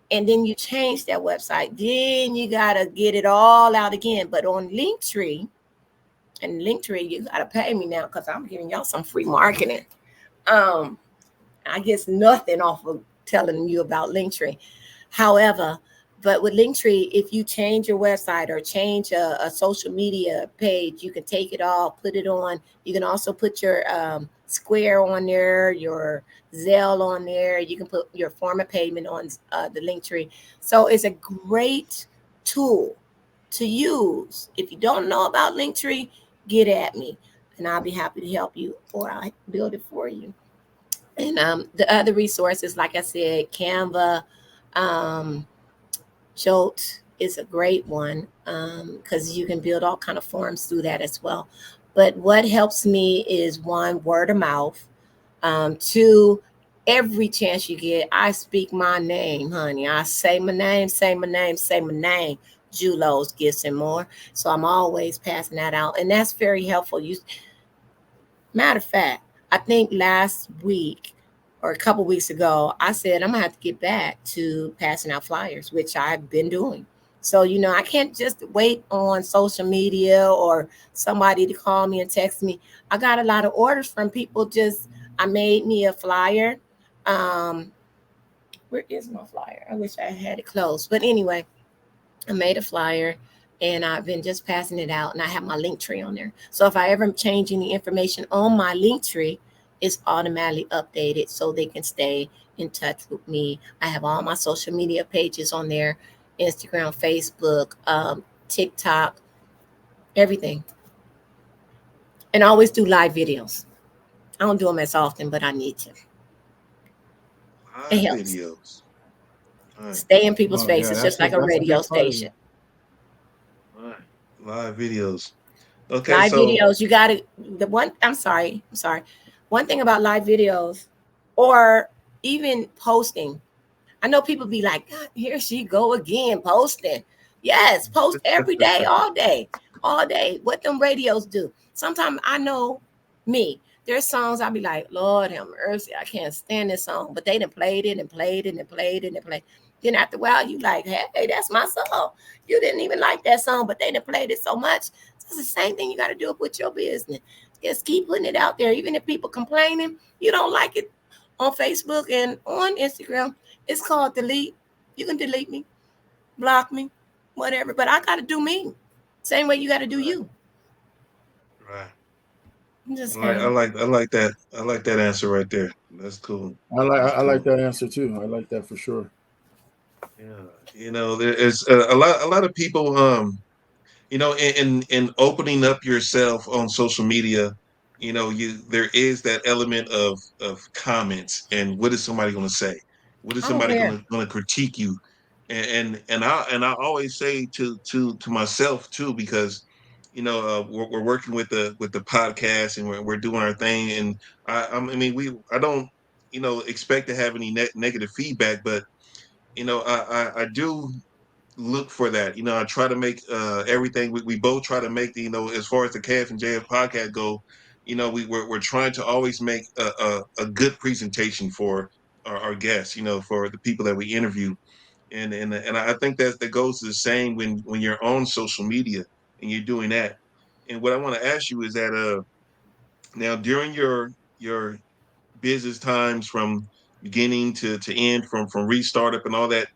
and then you change that website, then you gotta get it all out again. But on Linktree, you gotta pay me now because I'm giving y'all some free marketing. um I guess nothing off of telling you about Linktree. However, but with Linktree, if you change your website or change a social media page, you can take it off, put it on. You can also put your Square on there, your Zelle on there. You can put your form of payment on the Linktree. So it's a great tool to use. If you don't know about Linktree, get at me, and I'll be happy to help you, or I'll build it for you. And the other resources, like I said, Canva, um, Jolt is a great one because you can build all kind of forms through that as well. But what helps me is one, word of mouth. Two, every chance you get, I speak my name, honey. I say my name, say my name, say my name. JEWLO'S Gifts and More. So I'm always passing that out, and that's very helpful. Matter of fact, I think last week or a couple weeks ago, I said I'm gonna have to get back to passing out flyers, which I've been doing. So, I can't just wait on social media or somebody to call me and text me. I got a lot of orders from people. I made me a flyer. Um, where is my flyer? I wish I had it closed. But anyway, I made a flyer and I've been just passing it out, and I have my link tree on there. So if I ever change any information on my link tree, it's automatically updated so they can stay in touch with me. I have all my social media pages on there: Instagram, Facebook, TikTok, everything. And I always do live videos. I don't do them as often, but I need to. It Live helps. videos. All right. Stay in people's Oh yeah, faces, just like a that's a radio big part of station. it. All right. Live videos. Okay, Live so videos, you got to, I'm sorry. One thing about live videos or even posting, I know people be like, God, here she go again posting. Yes, post every day, all day. What them radios do. Sometimes I know me. There's songs I'll be like, Lord have mercy, I can't stand this song. But they done played it and played it and played it and played. Then after a while, you like, hey, that's my song. You didn't even like that song, but they done played it so much. So it's the same thing you got to do with your business. Just keep putting it out there. Even if people complaining, you don't like it on Facebook and on Instagram, it's called delete. You can delete me, block me, whatever. But I got to do me. Same way you got to do right, you. right. I'm just I like I saying. like I like that. I like that answer right there. That's cool. I That's I like cool. that answer too. I like that for sure. Yeah. There's a lot of people in opening up yourself on social media, you there is that element of comments and what is somebody going to say, what is I don't somebody care. going to critique you, and I always say to myself too, because we're working with the podcast, and we're doing our thing, and I don't expect to have any negative feedback, but I do look for that. I try to make everything. We both try to make as far as the KF&JF podcast go. We're trying to always make a good presentation for our guests. For the people that we interview, and I think that goes the same when you're on social media and you're doing that. And what I want to ask you is that now during your business times from beginning to end, from restart up and all that,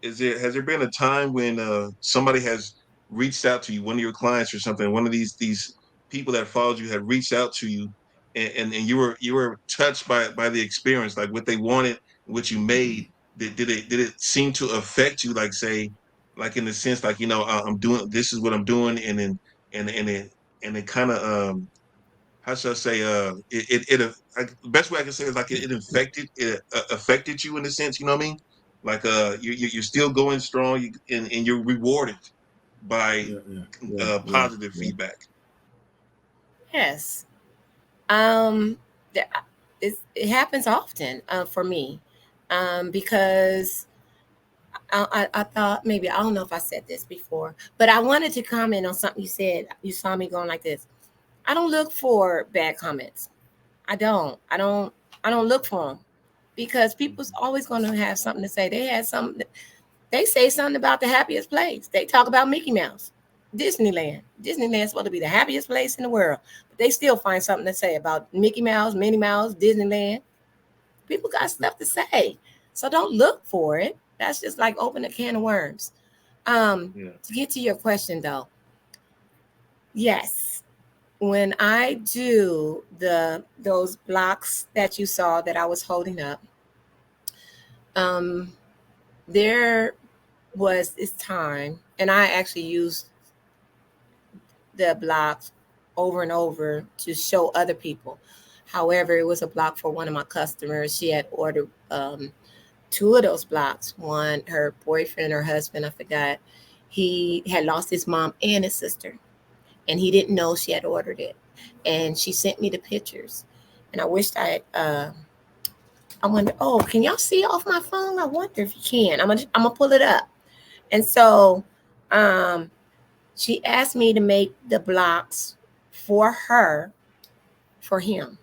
has there been a time when somebody has reached out to you, one of your clients or something, one of these people that followed you had reached out to you, and you were touched by the experience, like what they wanted, what you made? Did it seem to affect you, like say like in the sense, like, you know, I'm doing, this is what I'm doing, and then and it kind of how should I say, the best way I can say is like it affected you in a sense, you know what I mean? Like you're still going strong, and you're rewarded by Yeah, yeah, yeah, yeah, positive yeah. feedback. Yes. Um, th- it happens often for me because I thought maybe, I don't know if I said this before, but I wanted to comment on something you said. You saw me going like this. I don't look for bad comments. I don't. I don't. I don't look for them because people's always going to have something to say. They had something. They say something about the happiest place. They talk about Mickey Mouse, Disneyland. Disneyland's supposed to be the happiest place in the world, but they still find something to say about Mickey Mouse, Minnie Mouse, Disneyland. People got stuff to say, so don't look for it. That's just like open a can of worms. Yeah. To get to your question though, yes, when I do those blocks that you saw that I was holding up, um, there was this time, and I actually used the blocks over and over to show other people. However, it was a block for one of my customers. She had ordered two of those blocks. One, her boyfriend or husband, I forgot, he had lost his mom and his sister, and he didn't know she had ordered it. And she sent me the pictures, and I wished I wonder. Oh, can y'all see off my phone? I wonder if you can. I'm gonna pull it up. And so, um, she asked me to make the blocks for her, for him.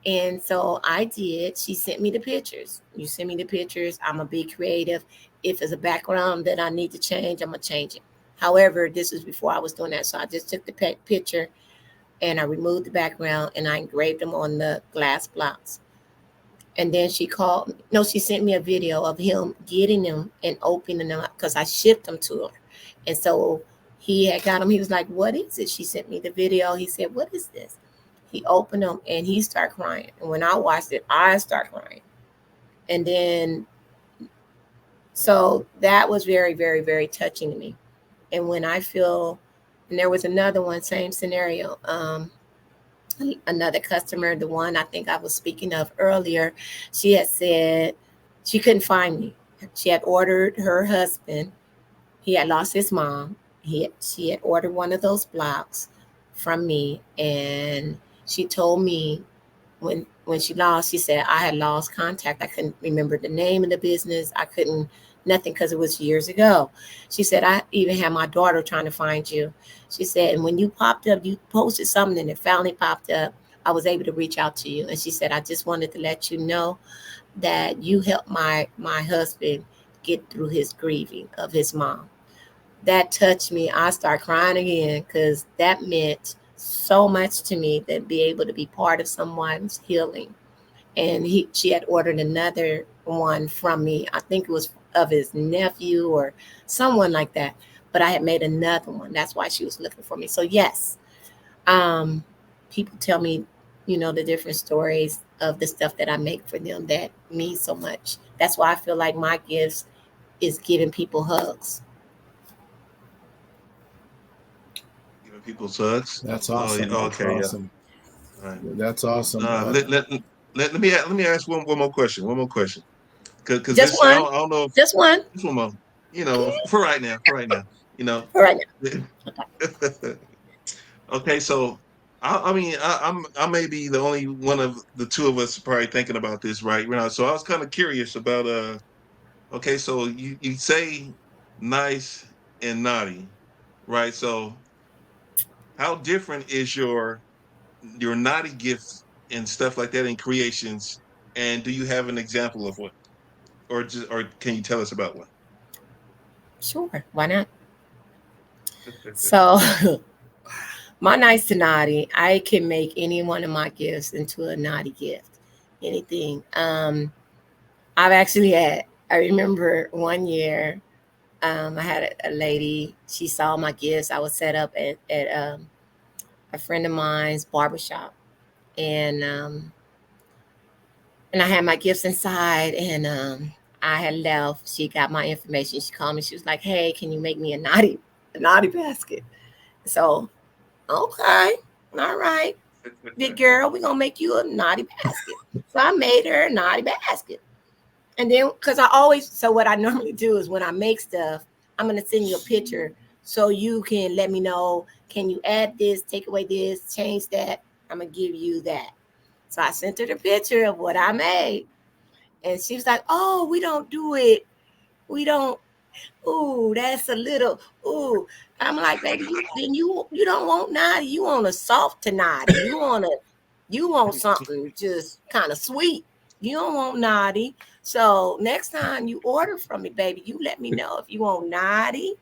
And so I did. She sent me the pictures. You send me the pictures. I'm going to be creative. If there's a background that I need to change, I'm going to change it. However, this is before I was doing that. So I just took the picture and I removed the background and I engraved them on the glass blocks. And then she called, no, she sent me a video of him getting them and opening them up because I shipped them to her. And so he had got them. He was like, "What is it?" She sent me the video. He said, "What is this?" He opened them and he started crying. And when I watched it, I started crying. And then, so that was very, very, very touching to me. And when I feel, and there was another one, same scenario. Another customer, the one I think I was speaking of earlier, she had said she couldn't find me. She had ordered her husband. He had lost his mom. She had ordered one of those blocks from me, and she told me when she lost, she said I had lost contact. I couldn't remember the name of the business. I couldn't nothing because it was years ago. She said I even had my daughter trying to find you. She said, and when you popped up, you posted something and it finally popped up. I was able to reach out to you. And she said, I just wanted to let you know that you helped my husband get through his grieving of his mom. That touched me. I start crying again because that meant so much to me, that be able to be part of someone's healing. And she had ordered another one from me. I think it was of his nephew or someone like that. But I had made another one. That's why she was looking for me. So yes, um, people tell me, the different stories of the stuff that I make for them that means so much. That's why I feel like my gifts is giving people hugs. Giving people hugs. That's Oh, yeah, awesome. That's okay, yeah. awesome. All right. That's awesome. Uh, let, let, let me ask one more question. One more question. Because Just this, one. I don't know if Just one. this one more, for right now, you know. All right. Okay, so I mean, I may be the only one of the two of us probably thinking about this right now. So I was kind of curious about okay, so you say nice and naughty, right? So how different is your naughty gifts and stuff like that in creations? And do you have an example of one, or can you tell us about one? Sure. Why not? So, my nice to naughty, I can make any one of my gifts into a naughty gift. Anything. I've actually had. I remember one year, I had a lady. She saw my gifts. I was set up at a friend of mine's barbershop, and I had my gifts inside, and I had left. She got my information. She called me. She was like, "Hey, can you make me a naughty basket?" So, okay, all right, big girl, we're gonna make you a naughty basket. So I made her a naughty basket. And then, because I always, so what I normally do is when I make stuff, I'm going to send you a picture so you can let me know, can you add this, take away this, change that? I'm going to give you that. So I sent her the picture of what I made. And she was like, oh, we don't do it. We don't. Ooh, that's a little. Ooh. I'm like, baby, you don't want naughty. You want a soft to naughty. You want something just kind of sweet. You don't want naughty. So next time you order from me, baby, you let me know if you want naughty,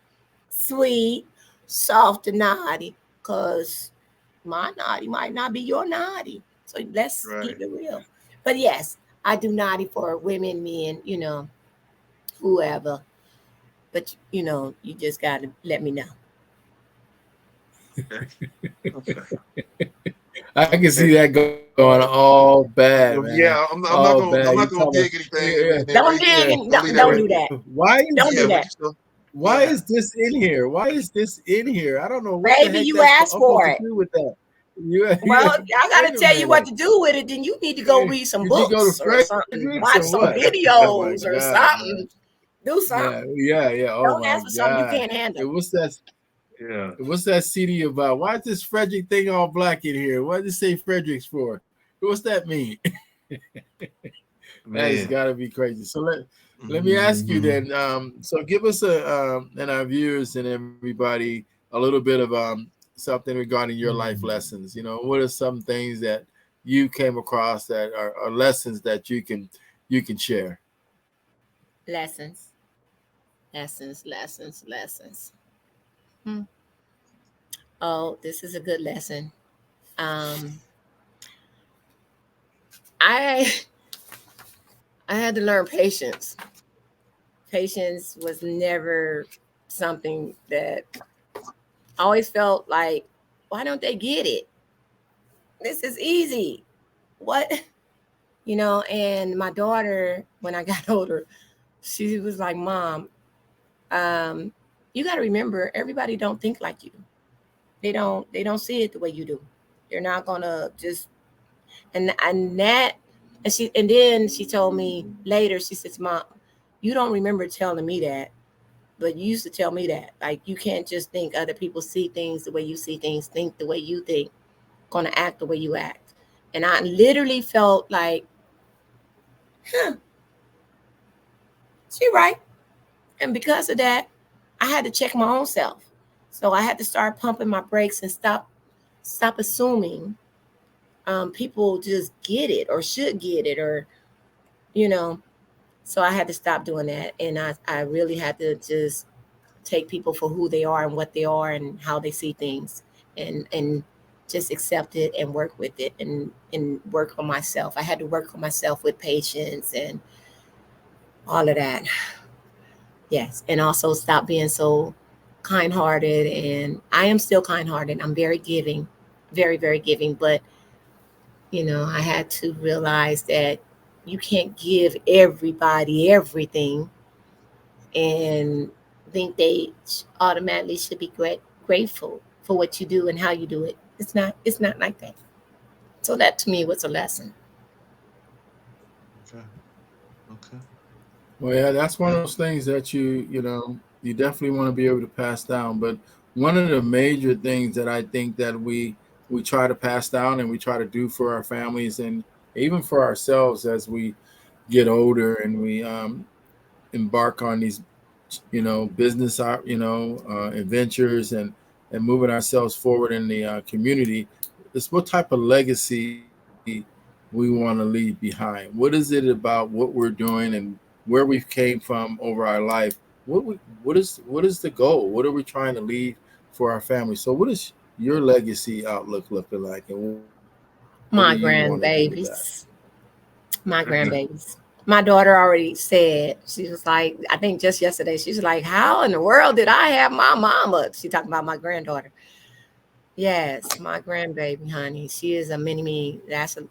sweet, soft, and naughty. Cause my naughty might not be your naughty. So let's keep it real. But yes, I do naughty for women, men, whoever. But you just gotta let me know. I can see that going all bad, man. Yeah, I'm All not bad. gonna dig anything in there Don't right dig there. and don't do that. Why is Don't do that. Why is this in here? Why is this in here? I don't know what Baby, the heck you that's asked supposed for to it. do with that. Well, I gotta Wait a tell you what minute. to do with it. Then you need to go read some Did you go books to or something, Fredericks watch or some what? Oh my videos or God, something. man. Do something. Yeah. Oh Don't my ask for something you God. can't handle. What's that? Yeah. What's that CD about? Why is this Frederick thing all black in here? What does it say Fredericks for? What's that mean? That has got to be crazy. So let me ask you then. So give us and our viewers and everybody a little bit of something regarding your life lessons. What are some things that you came across that are lessons that you can share? Lessons. Oh, this is a good lesson. Um, I I had to learn patience. Patience was never something that I always felt like, why don't they get it? This is easy. What? And my daughter, when I got older, she was like, Mom, you got to remember, everybody don't think like you. They don't see it the way you do. They're not gonna just and that and then she told me later, she says, Mom, you don't remember telling me that, but you used to tell me that. Like, you can't just think other people see things the way you see things, think the way you think, gonna act the way you act. And I literally felt like, huh, she right. And because of that, I had to check my own self. So I had to start pumping my brakes and stop assuming people just get it or should get it, or you know. So I had to stop doing that, and I really had to just take people for who they are and what they are and how they see things, and just accept it and work with it, and work on myself. I had to work on myself with patience and all of that. Yes, and also stop being so kind-hearted. And I am still kind-hearted. I'm very giving, very, very giving. But I had to realize that you can't give everybody everything and think they automatically should be grateful for what you do and how you do it. It's not like that. So that to me was a lesson. Okay. Well, yeah, that's one of those things that you definitely want to be able to pass down. But one of the major things that I think that we try to pass down and we try to do for our families and even for ourselves as we get older and we embark on these business adventures and moving ourselves forward in the community, is what type of legacy we want to leave behind. What is it about what we're doing and where we came from over our life? What is the goal? What are we trying to leave for our family? So what is your legacy outlook looking like, and what do you want to do with that? My grandbabies. My grandbabies. My daughter already said, she was like, I think just yesterday, she's like, how in the world did I have my mama? She talking about my granddaughter. Yes, my grandbaby, honey. She is a mini me.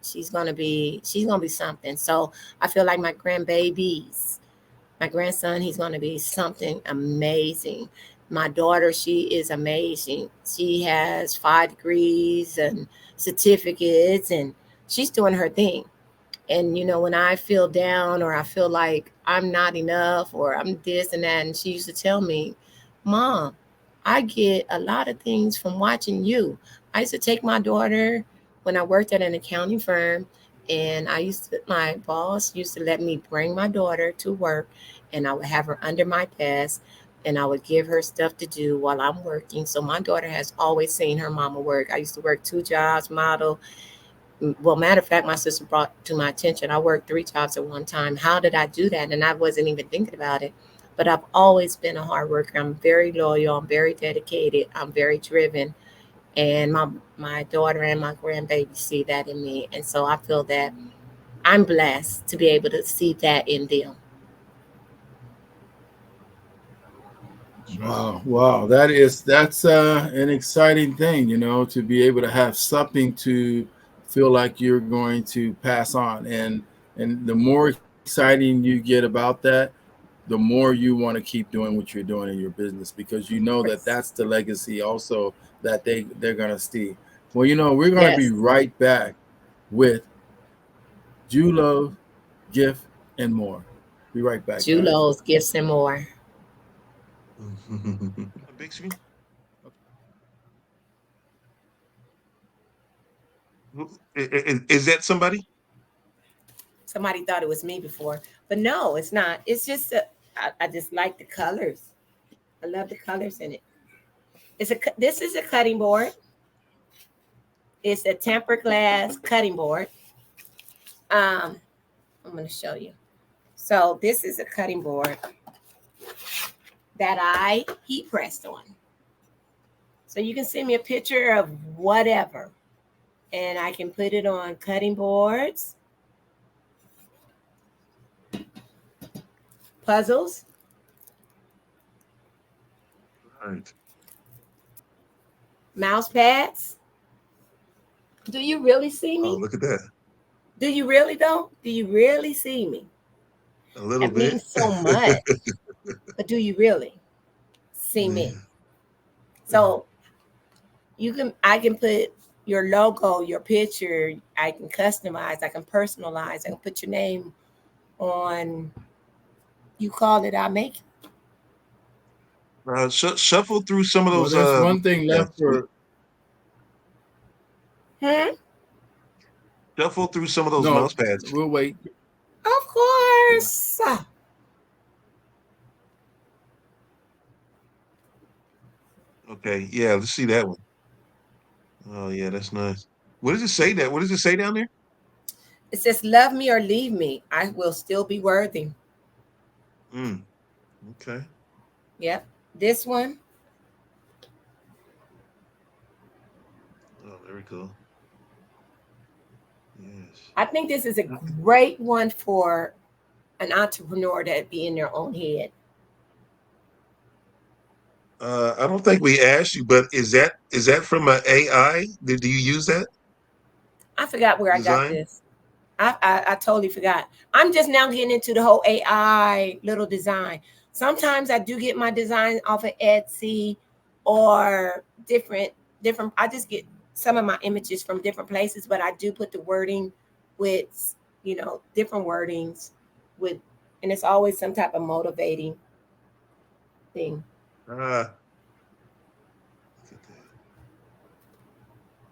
She's gonna be something. So I feel like my grandbabies My grandson, he's going to be something amazing. My daughter, she is amazing. She has 5 degrees and certificates, and she's doing her thing. And when I feel down or I feel like I'm not enough or I'm this and that, and she used to tell me, Mom, I get a lot of things from watching you. I used to take my daughter when I worked at an accounting firm, and my boss used to let me bring my daughter to work, and I would have her under my desk, and I would give her stuff to do while I'm working. So my daughter has always seen her mama work. I used to work 2 jobs, model. Well, matter of fact, my sister brought to my attention, I worked 3 jobs at one time. How did I do that? And I wasn't even thinking about it. But I've always been a hard worker. I'm very loyal. I'm very dedicated. I'm very driven. And my daughter and my grandbaby see that in me. And so I feel that I'm blessed to be able to see that in them. Wow, wow, that's an exciting thing, to be able to have something to feel like you're going to pass on, and the more exciting you get about that, the more you want to keep doing what you're doing in your business because you know that Yes. that's the legacy also that they're gonna see. Well, we're gonna be Yes. right back with Julo, gift, and more. Be right back, guys. Julos, gifts, and more. Big screen. Is that somebody? Somebody thought it was me before, but no, it's not. It's just I just like the colors. I love the colors in it. This is a cutting board. It's a tempered glass cutting board. Um, I'm going to show you. So this is a cutting board that I heat pressed on. So you can send me a picture of whatever, and I can put it on cutting boards, puzzles, Right. mouse pads. Do you really see Oh, me? look at that. Do you really though? Do you really see me? A little That bit. means so much. But do you really see me? Yeah. So I can put your logo, your picture, I can customize, I can personalize, I can put your name on, you call it, I make it. Shuffle through some of Well, those there's one thing left pads. for Hmm? Shuffle through some of those no. mouse pads. We'll wait. Of Yeah. course. Okay, yeah, let's see that one. Oh yeah, that's nice. What does it say that? What does it say down there? It says, love me or leave me, I will still be worthy. Mm, okay. Yep. This one, Oh, there we go. Yes. I think this is a great one for an entrepreneur that be in their own head. I don't think we asked you, but is that from an AI? Do you use that I forgot where I got design? this. I totally forgot. I'm just now getting into the whole AI little design. Sometimes I do get my design off of Etsy or different. I just get some of my images from different places, but I do put the wording with different wordings with, and it's always some type of motivating thing. Ah, look at that.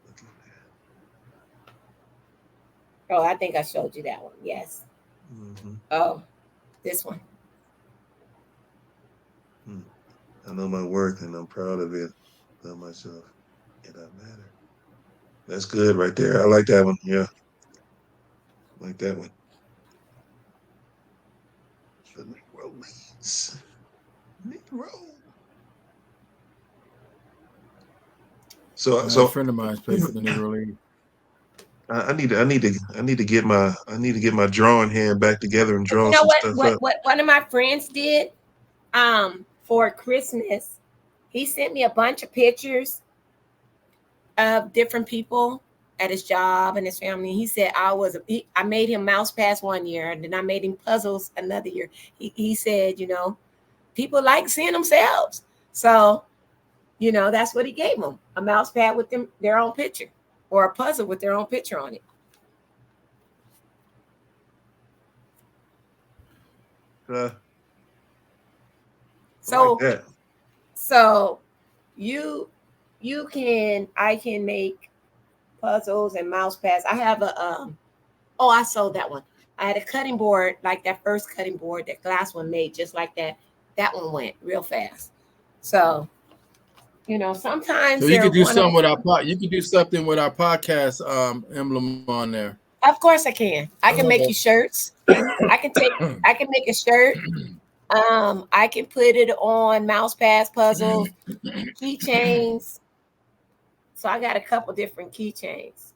Look at that. Oh, I think I showed you that one. Yes. Hmm. Oh, this one. Hmm. I know my worth and I'm proud of it. Love myself. It doesn't matter. That's good right there. I like that one. Yeah, I like that one. The Negro leads. Negro. So A so friend of mine played for the Negro League. I need to get my drawing hand back together and But you draw know some what? stuff What up. what one of my friends did for Christmas, he sent me a bunch of pictures of different people at his job and his family. He said I made him mouse pads one year, and then I made him puzzles another year. He said, people like seeing themselves. So, that's what he gave them, a mouse pad with their own picture, or a puzzle with their own picture on it. Like that. So I can make puzzles and mouse pads. I have I sold that one. I had a cutting board, like that first cutting board, that glass one made just like that. That one went real fast. So, sometimes so you could do something with you could do something with our podcast emblem on there. Of course I can. I can make you shirts. I can make a shirt. I can put it on mouse pads, puzzles, keychains. So I got a couple different keychains.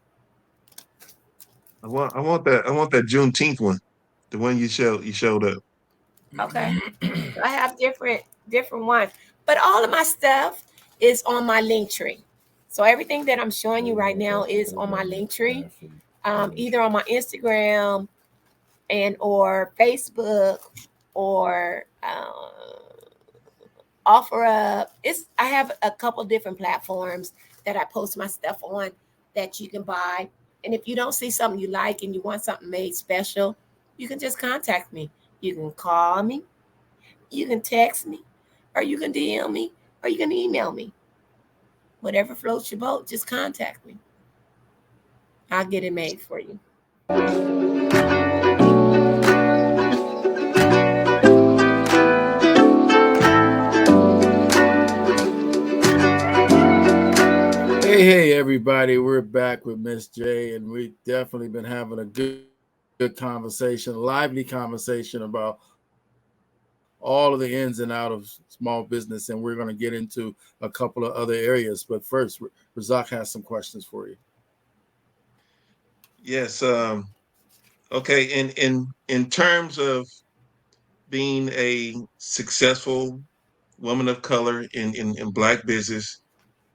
I want that Juneteenth one, the one you showed up. Okay. I have different ones, but all of my stuff is on my link tree. So everything that I'm showing you right now is on my link tree, either on my Instagram and or Facebook or OfferUp. I have a couple different platforms that I post my stuff on that you can buy. And if you don't see something you like and you want something made special, you can just contact me. You can call me, you can text me, or you can DM me, or you can email me. Whatever floats your boat, just contact me. I'll get it made for you. Hey, everybody. We're back with Miss J, and we've definitely been having a good conversation, lively conversation about all of the ins and out of small business, and we're going to get into a couple of other areas. But first, Razak has some questions for you. Yes. Okay. In terms of being a successful woman of color in Black business,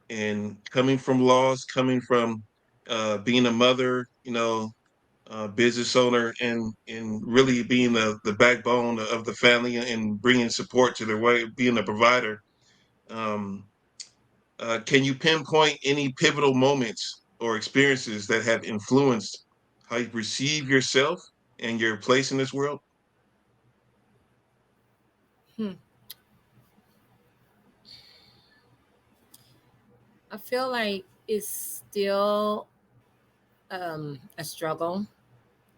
and coming from being a mother, business owner, and really being the backbone of the family and bringing support to their way, being a provider. Um, can you pinpoint any pivotal moments or experiences that have influenced how you perceive yourself and your place in this world? I feel like it's still a struggle.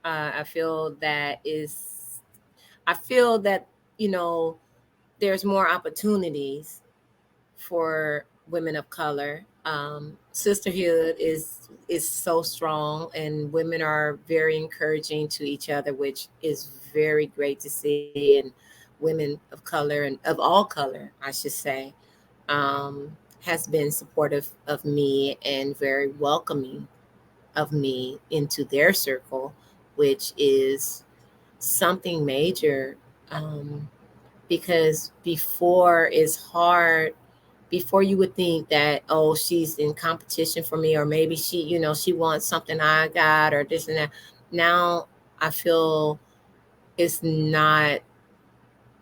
I feel that there's more opportunities for women of color. Sisterhood is so strong, and women are very encouraging to each other, which is very great to see. And women of color, and of all color, I should say, has been supportive of me and very welcoming of me into their circle, which is something major. Because before it's hard, before you would think that, oh, she's in competition for me, or maybe she wants something I got, or this and that. Now I feel it's not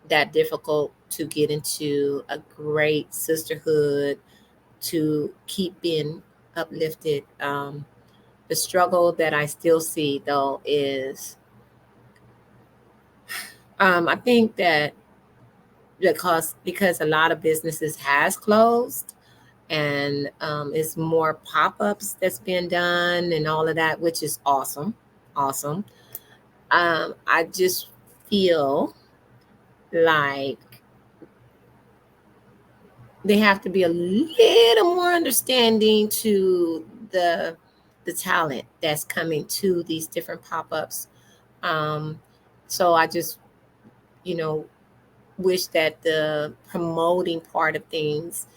that difficult to get into a great sisterhood, to keep being uplifted. The struggle that I still see though is, I think that because a lot of businesses has closed, and it's more pop-ups that's been done and all of that, which is awesome. I just feel like they have to be a little more understanding to the talent that's coming to these different pop-ups. So I just, wish that the promoting part of things,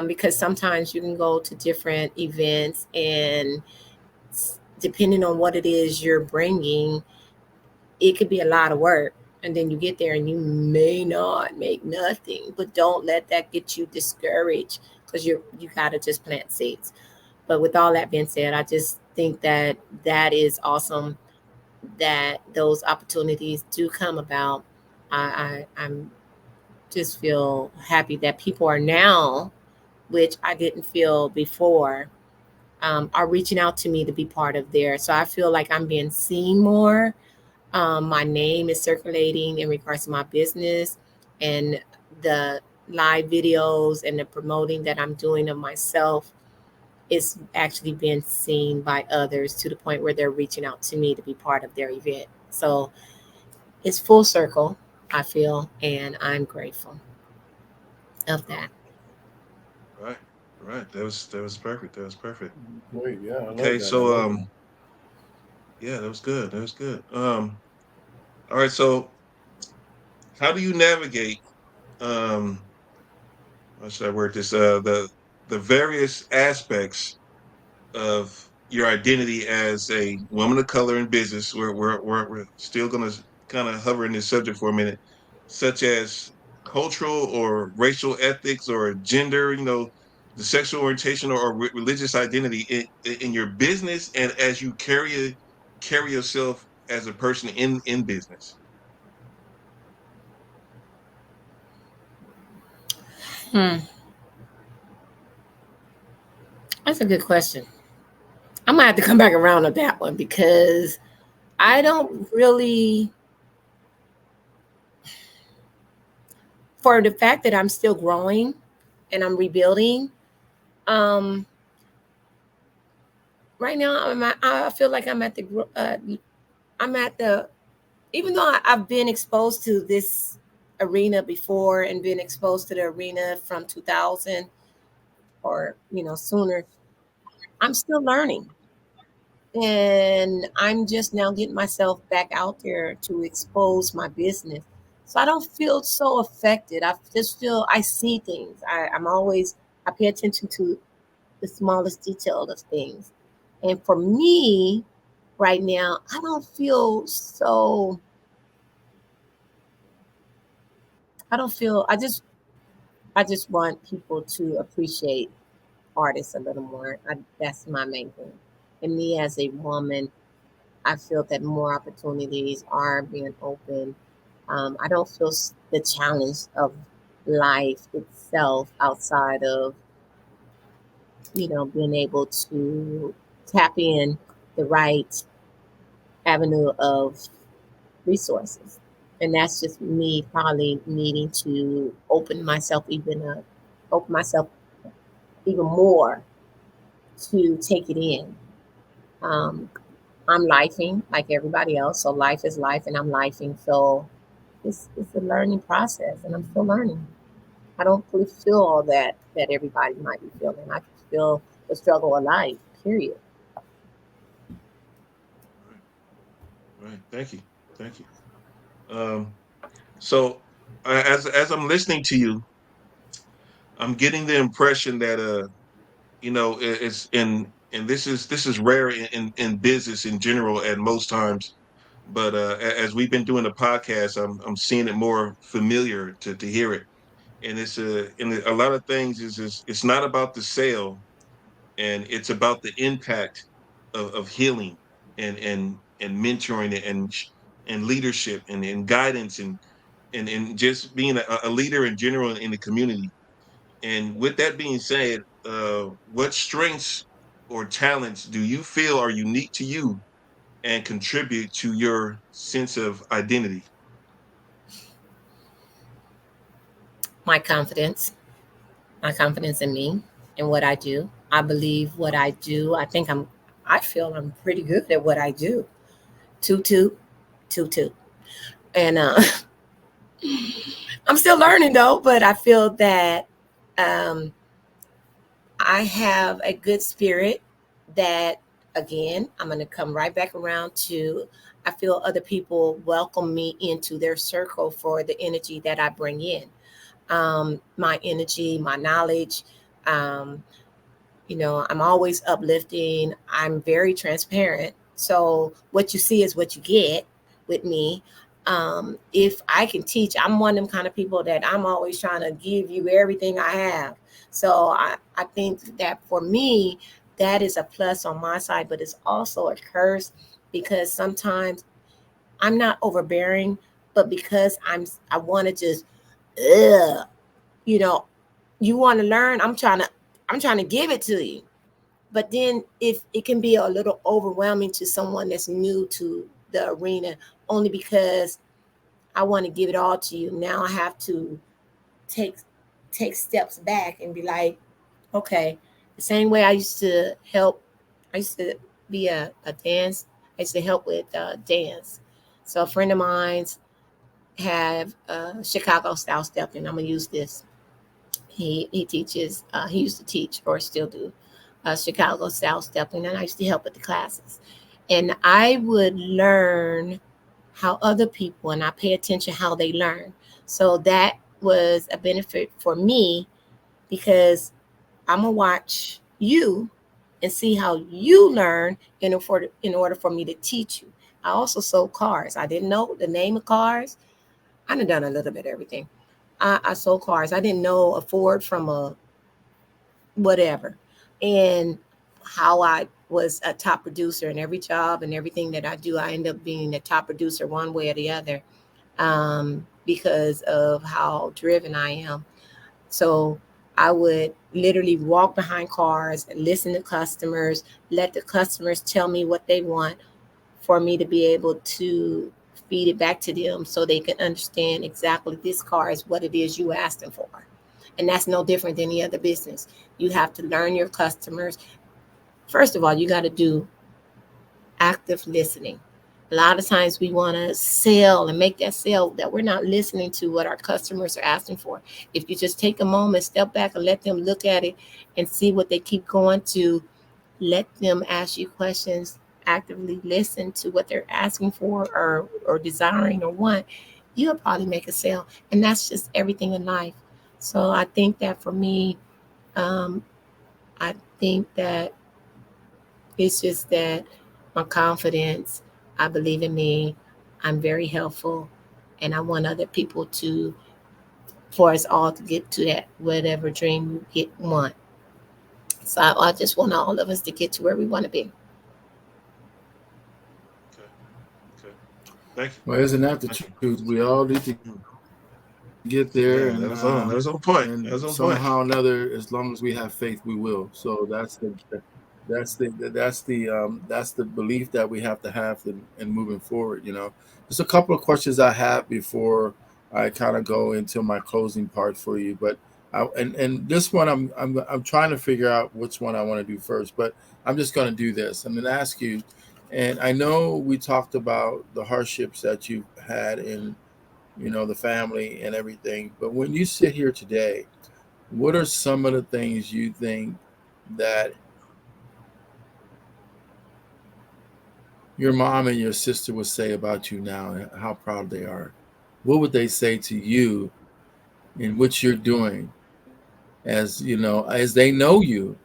because sometimes you can go to different events, and depending on what it is you're bringing, it could be a lot of work. And then you get there and you may not make nothing, but don't let that get you discouraged, because you got to just plant seeds. But with all that being said, I just think that that is awesome that those opportunities do come about. I'm just feel happy that people are now, which I didn't feel before, are reaching out to me to be part of there. So I feel like I'm being seen more. My name is circulating in regards to my business, and the live videos and the promoting that I'm doing of myself is actually being seen by others to the point where they're reaching out to me to be part of their event. So it's full circle, I feel, and I'm grateful of that. Right, right. That was perfect. That was perfect. Great. Yeah, I love Okay, that. I so love it. yeah, that was good. That was good. All right. So how do you navigate how should I word this? The various aspects of your identity as a woman of color in business. We're still gonna kind of hover in this subject for a minute, such as cultural or racial ethics or gender, the sexual orientation or religious identity in your business, and as you carry yourself as a person in business. Hmm, that's a good question. I'm gonna have to come back around on that one because I don't really, for the fact that I'm still growing and I'm rebuilding. Um, right now, I feel like I'm at the, even though I've been exposed to this arena before and been exposed to the arena from 2000 or sooner, I'm still learning, and I'm just now getting myself back out there to expose my business. So I don't feel so affected. I just feel I see things. I'm always, I pay attention to the smallest detail of things. And for me, right now, I don't feel so. I don't feel. I just want people to appreciate artists a little more. That's my main thing. And me as a woman, I feel that more opportunities are being open. I don't feel the challenge of life itself outside of being able to tap in the right avenue of resources. And that's just me probably needing to open myself even more to take it in. Um, I'm lifing like everybody else, so life is life, and I'm lifing. So it's a learning process, and I'm still learning. I don't really feel all that everybody might be feeling. I just feel the struggle of life. Period. Right, right. Thank you, thank you. Um, so as I'm listening to you, I'm getting the impression that it's and this is rare in business in general at most times, but as we've been doing the podcast, I'm seeing it more familiar to hear it, and a lot of things is it's not about the sale, and it's about the impact of healing and mentoring and leadership and guidance and just being a leader in general in the community. And with that being said, what strengths or talents do you feel are unique to you and contribute to your sense of identity? My confidence, my confidence in me and what I do. I believe what I do. I feel I'm pretty good at what I do. Toot toot, toot toot. And I'm still learning though, but I feel that um, I have a good spirit that, again, I'm going to come right back around to, I feel other people welcome me into their circle for the energy that I bring in. My energy, my knowledge. Um, I'm always uplifting. I'm very transparent. So what you see is what you get with me. If I can teach, I'm one of them kind of people that I'm always trying to give you everything I have. So I think that for me, that is a plus on my side, but it's also a curse because sometimes I'm not overbearing, but because I want to just, ugh, you know, you want to learn, I'm trying to give it to you. But then if it can be a little overwhelming to someone that's new to the arena, only because I want to give it all to you. Now I have to take take steps back and be like, okay, the same way I used to help, I used to be a dance, I used to help with dance. So a friend of mine's have Chicago style stepping. I'm gonna use this. He teaches. He used to teach or still do Chicago style stepping, and I used to help with the classes. And I would learn how other people, and I pay attention how they learn. So that was a benefit for me because I'm gonna watch you and see how you learn in order for me to teach you. I also sold cars. I didn't know the name of cars. I done a little bit of everything. I sold cars. I didn't know a Ford from a whatever. And how I was a top producer in every job and everything that I do, I end up being a top producer one way or the other because of how driven I am. So I would literally walk behind cars, listen to customers, let the customers tell me what they want for me to be able to feed it back to them so they can understand exactly this car is what it is you asked them for. And that's no different than any other business. You have to learn your customers. First of all, you got to do active listening. A lot of times we want to sell and make that sale that we're not listening to what our customers are asking for. If you just take a moment, step back and let them look at it and see what they keep going to, let them ask you questions, actively listen to what they're asking for or desiring or want, you'll probably make a sale. And that's just everything in life. So I think that for me, um, I think that it's just that my confidence, I believe in me, I'm very helpful, and I want other people to, for us all to get to that whatever dream you want. So I just want all of us to get to where we want to be. Okay. Okay. Thank you. Well, isn't that the Thank you. truth? We all need to get there, Man, that was on. That was on point. That and was on point. somehow or another, as long as we have faith, we will. So that's the belief that we have to have in moving forward. Just a couple of questions I have before I kind of go into my closing part for you. But and this one I'm trying to figure out which one I want to do first. But I'm just going to do this. I'm going to ask you. And I know we talked about the hardships that you've had in the family and everything. But when you sit here today, what are some of the things you think that your mom and your sister would say about you now and how proud they are? What would they say to you in what you're doing as they know you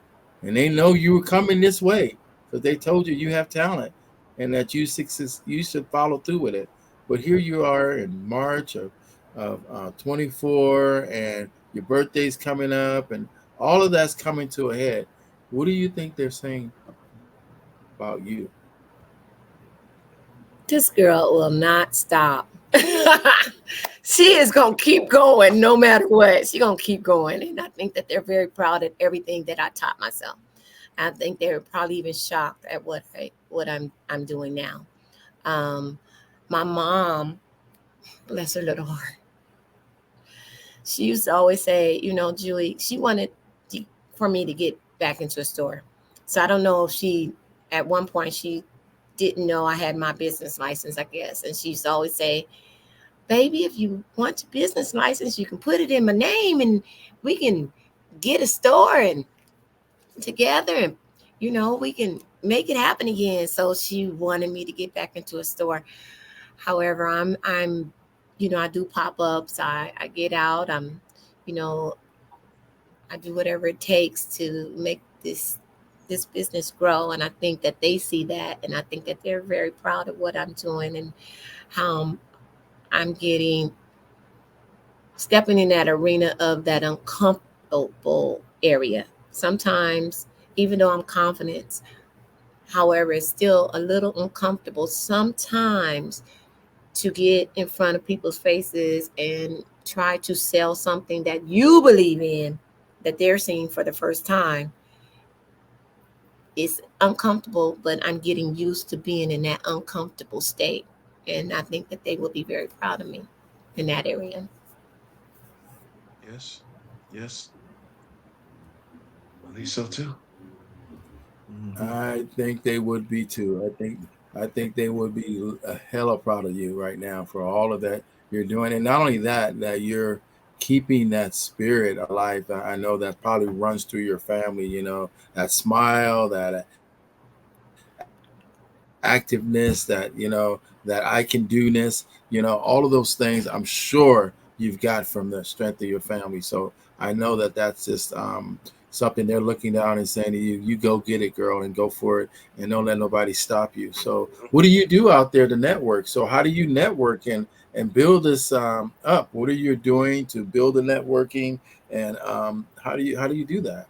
and they know you were coming this way because they told you have talent and that you should follow through with it. But here you are in March of 24 and your birthday's coming up and all of that's coming to a head. What do you think they're saying about you? This girl will not stop. She is gonna keep going no matter what. She's gonna keep going, and I think that they're very proud of everything that I taught myself. I think they're probably even shocked at what I'm doing now. Um, my mom, bless her little heart, she used to always say, Julie, she wanted for me to get back into a store. So I don't know if at one point, she didn't know I had my business license, I guess. And she used to always say, baby, if you want your business license, you can put it in my name and we can get a store and together and we can make it happen again. So she wanted me to get back into a store. However, I do pop-ups. I get out. You know, I do whatever it takes to make this business grow. And I think that they see that, and I think that they're very proud of what I'm doing and how I'm getting stepping in that arena of that uncomfortable area. Sometimes even though I'm confident. However, it's still a little uncomfortable sometimes to get in front of people's faces and try to sell something that you believe in, that they're seeing for the first time. It's uncomfortable, but I'm getting used to being in that uncomfortable state. And I think that they will be very proud of me in that area. Yes. Yes. I think so too. Hmm. I think they would be too. I think they would be a hella proud of you right now for all of that you're doing, and not only that, that you're keeping that spirit alive. I know that probably runs through your family. You know, that smile, that activeness, that that I can do-ness. All of those things. I'm sure you've got from the strength of your family. So I know that that's just something they're looking down and saying to you, "You go get it, girl, and go for it, and don't let nobody stop you." So, what do you do out there to network? So, how do you network and build this up? What are you doing to build the networking, and how do you do that?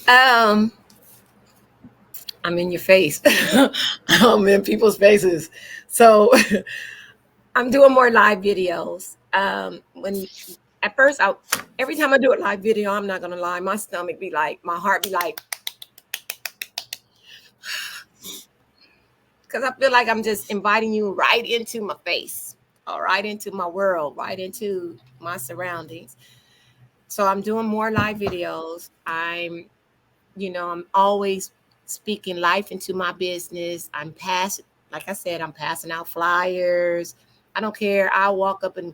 Um, I'm in your face. I'm in people's faces. So I'm doing more live videos. When at first I every time I do a live video, I'm not gonna lie, my stomach be like, my heart be like, because I feel like I'm just inviting you right into my face, or right into my world, right into my surroundings. So I'm doing more live videos. I'm always speaking life into my business. Like I said, I'm passing out flyers. I don't care. I walk up and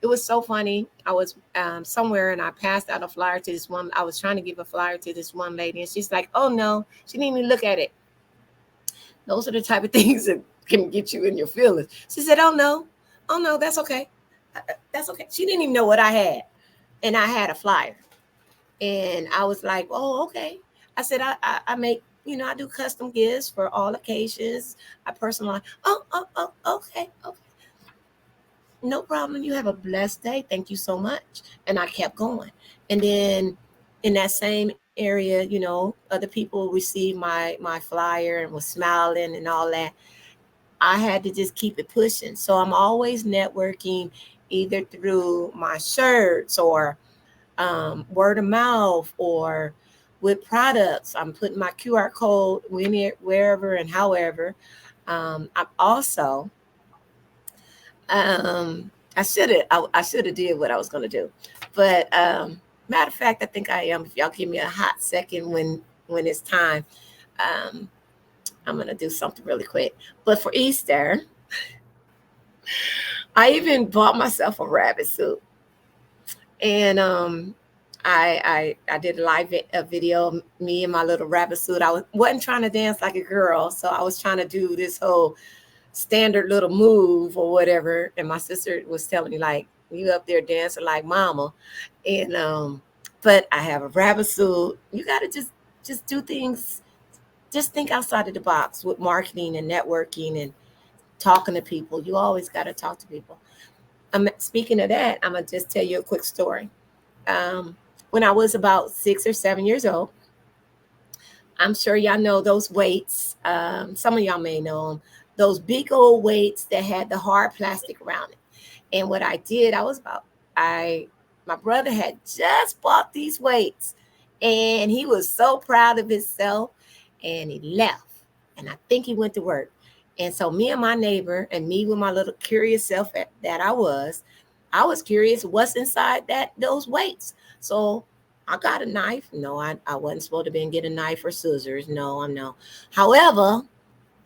it was so funny. I was somewhere and I passed out a flyer to this one. I was trying to give a flyer to this one lady, and she's like, "Oh no," she didn't even look at it. Those are the type of things that can get you in your feelings. She said, oh no, that's okay, that's okay." She didn't even know what I had, and I had a flyer, and I was like, "Oh, okay." I said, I make, I do custom gifts for all occasions. I personalize. Oh, okay, okay. No problem. You have a blessed day. Thank you so much. And I kept going. And then in that same area, other people received my flyer and was smiling and all that. I had to just keep it pushing. So I'm always networking either through my shirts or word of mouth or with products. I'm putting my QR code wherever and however. I'm also I should have did what I was gonna do, but matter of fact, I think I am. If y'all give me a hot second when it's time, um, I'm gonna do something really quick. But for Easter, I even bought myself a rabbit suit, and I did a a video of me in my little rabbit suit. Wasn't trying to dance like a girl, so I was trying to do this whole standard little move or whatever. And my sister was telling me like, "You up there dancing like mama," and but I have a rabbit suit. You got to just do things. Just think outside of the box with marketing and networking and talking to people. You always got to talk to people. Speaking of that, I'm gonna just tell you a quick story. When I was about 6 or 7 years old, I'm sure y'all know those weights. Some of y'all may know them. Those big old weights that had the hard plastic around it. And what I did, I my brother had just bought these weights, and he was so proud of himself, and he left. And I think he went to work. And so me and my neighbor and me with my little curious self that I was curious what's inside those weights. So I got a knife. No, I wasn't supposed to be get a knife or scissors. No, I'm no. However,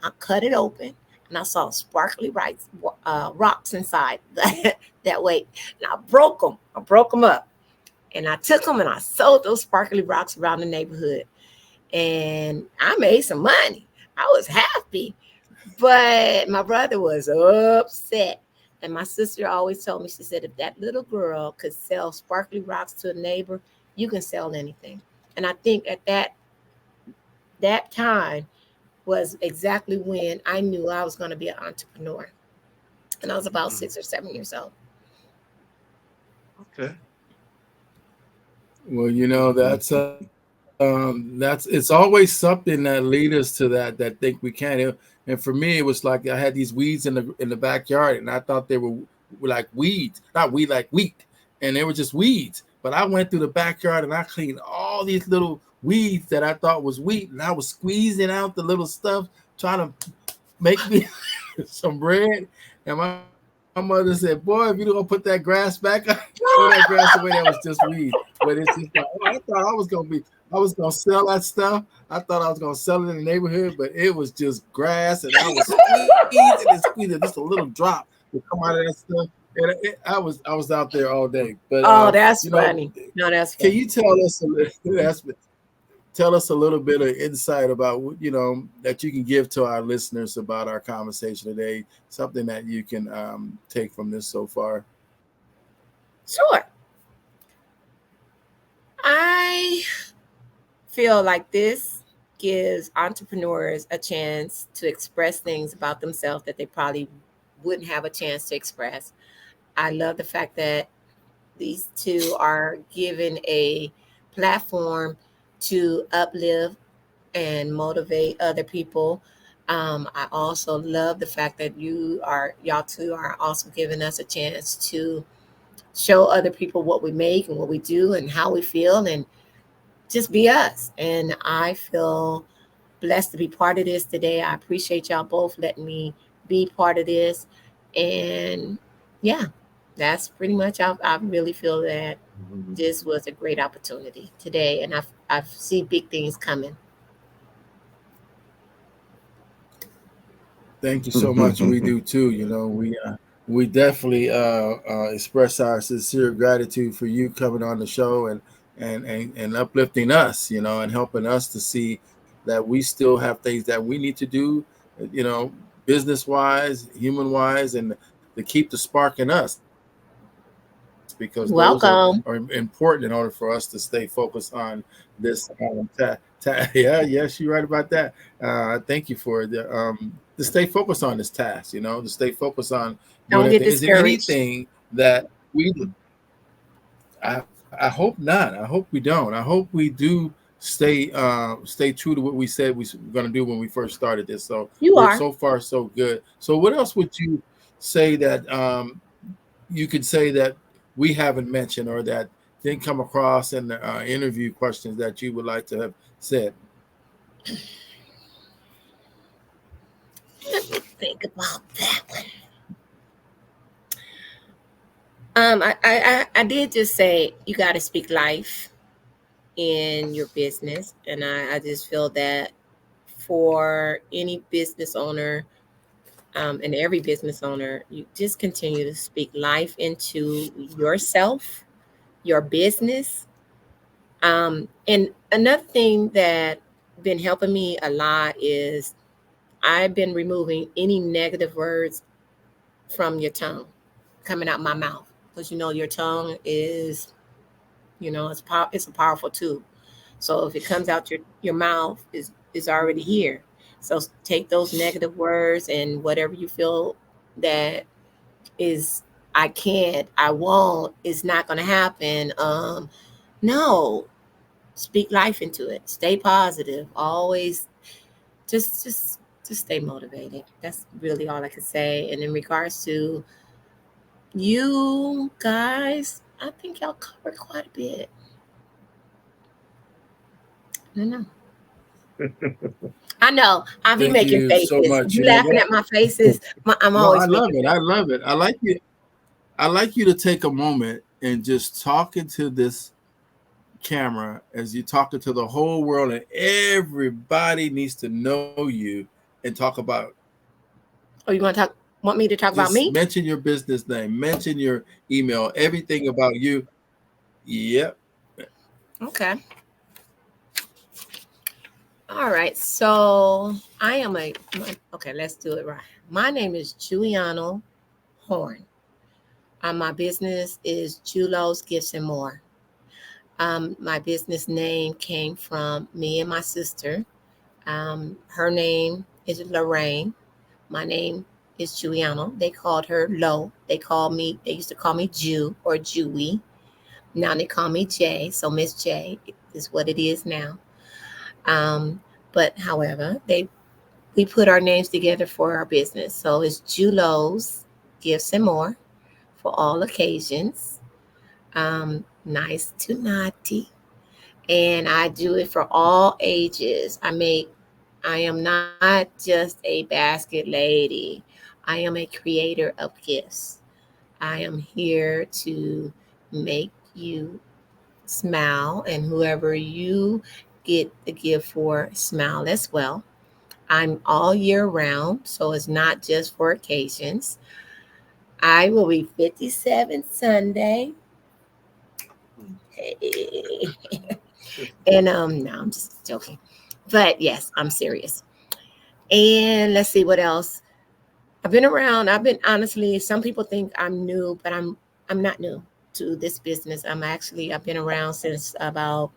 I cut it open and I saw sparkly rocks inside that weight. And I broke them. I broke them up. And I took them and I sold those sparkly rocks around the neighborhood. And I made some money. I was happy. But my brother was upset. And my sister always told me, she said, if that little girl could sell sparkly rocks to a neighbor, you can sell anything. And I think at that time was exactly when I knew I was going to be an entrepreneur. And I was about Mm. 6 or 7 years old. Okay. Well, that's it's always something that lead us to that think we can. And for me, it was like I had these weeds in the backyard, and I thought they were like weeds, not weed like wheat, and they were just weeds. But I went through the backyard and I cleaned all these little weeds that I thought was wheat, and I was squeezing out the little stuff, trying to make me some bread. And my mother said, "Boy, if you don't put that grass back, throw that grass away. That was just weed." But it's just like, oh, I thought I was gonna sell that stuff. I thought I was gonna sell it in the neighborhood, but it was just grass, and I was squeezing and squeezing. Just a little drop would come out of that stuff. And I was out there all day. But Oh, that's funny. No, that's can funny. you tell us a little? Tell us a little bit of insight about that you can give to our listeners about our conversation today, something that you can take from this so far. Sure. I feel like this gives entrepreneurs a chance to express things about themselves that they probably wouldn't have a chance to express. I love the fact that these two are given a platform to uplift and motivate other people. I also love the fact that y'all two are also giving us a chance to show other people what we make and what we do and how we feel and just be us. And I feel blessed to be part of this today. I appreciate y'all both letting me be part of this. And yeah, that's pretty much, I really feel that this was a great opportunity today. And I see big things coming. Thank you so much. We do too. We definitely express our sincere gratitude for you coming on the show and uplifting us, and helping us to see that we still have things that we need to do, you know, business wise, human wise, and to keep the spark in us because those are important in Welcome. order for us to stay focused on this. Yeah, yes, you're right about that. Thank you for to stay focused on this task, to stay focused on doing Don't everything. get Is there discouraged. anything that we I hope not. I hope we don't. I hope we do stay true to what we said we were going to do when we first started this. So You we're are. so far so good. So what else would you say that you could say that we haven't mentioned or that didn't come across in the interview questions that you would like to have said? Let me think about that one. I did just say you got to speak life in your business, and I just feel that for any business owner, and every business owner, you just continue to speak life into yourself, your business. And another thing that been helping me a lot is I've been removing any negative words from your tongue coming out my mouth, because your tongue is, it's a powerful tool. So if it comes out your mouth is already here. So take those negative words and whatever you feel that is, I can't, I won't, it's not going to happen. No, speak life into it. Stay positive. Always just stay motivated. That's really all I can say. And in regards to you guys, I think y'all covered quite a bit. I don't know. I know. I'll be Thank making you so faces. much. You You know laughing what? at my faces. I'm No, I always love making it. I faces. love it. I like you to take a moment and just talk into this camera as you're talking to the whole world, and everybody needs to know you and talk about, Oh, you want me to talk about just me? mention your business name, mention your email, everything about you. Yep. Okay. All right. So I am okay, let's do it right. My name is Jewiano Horne. My business is JEWLO'S Gifts and More. My business name came from me and my sister. Her name is Lorraine. My name is Jewiano. They called her Lo. They used to call me Jew or Jewy. Now they call me J, so Miss J is what it is now. Um, but however, we put our names together for our business. So it's JEWLO'S Gifts and More for all occasions. Nice to naughty. And I do it for all ages. I am not just a basket lady. I am a creator of gifts. I am here to make you smile, and whoever you get the gift for, smile as well. I'm all year round, so it's not just for occasions. I will be 57 Sunday. Hey. And no, I'm just joking. But yes, I'm serious. And let's see what else. I've been around. I've been honestly, some people think I'm new, but I'm not new to this business. I've been around since about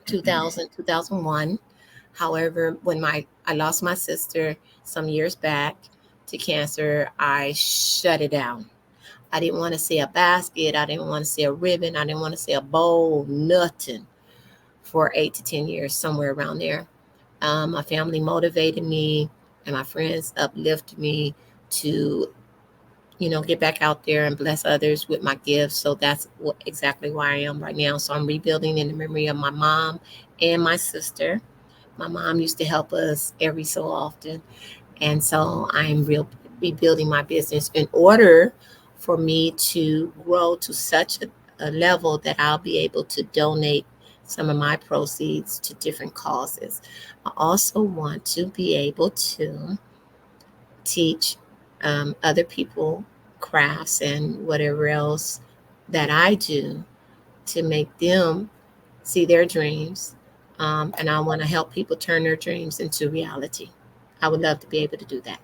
2000, 2001. However, when I lost my sister some years back to cancer, I shut it down. I didn't want to see a basket. I didn't want to see a ribbon. I didn't want to see a bowl, nothing for 8 to 10 years, somewhere around there. My family motivated me and my friends uplifted me to, get back out there and bless others with my gifts. So that's exactly where I am right now. So I'm rebuilding in the memory of my mom and my sister. My mom used to help us every so often. And so I'm rebuilding my business in order for me to grow to such a level that I'll be able to donate some of my proceeds to different causes. I also want to be able to teach other people crafts and whatever else that I do to make them see their dreams. And I want to help people turn their dreams into reality. I would love to be able to do that.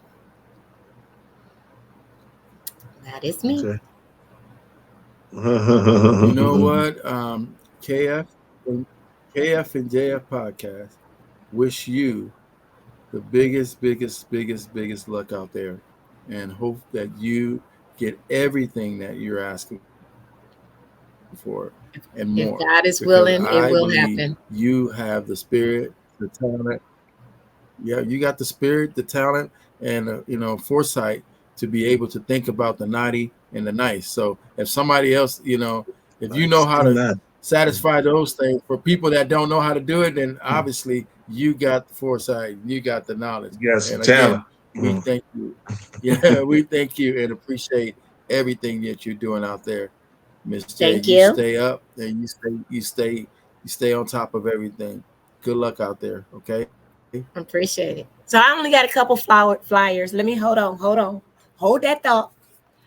That is me. Okay. You know what? KF and KF&JF podcast wish you the biggest luck out there, and hope that you get everything that you're asking for and If more. God is Because willing, it I will believe happen. you have the spirit, the talent. Yeah, you got the spirit, the talent, and foresight to be able to think about the naughty and the nice. So if somebody else, if you know Nice how and to that. satisfy those things for people that don't know how to do it, then obviously you got the foresight, you got the knowledge. You got some And talent. again, we thank you. Yeah, we thank you and appreciate everything that you're doing out there, Miss J. Thank You you. stay up and you stay on top of everything. Good luck out there, okay? Appreciate it. So I only got a couple flyers. Let me hold that thought.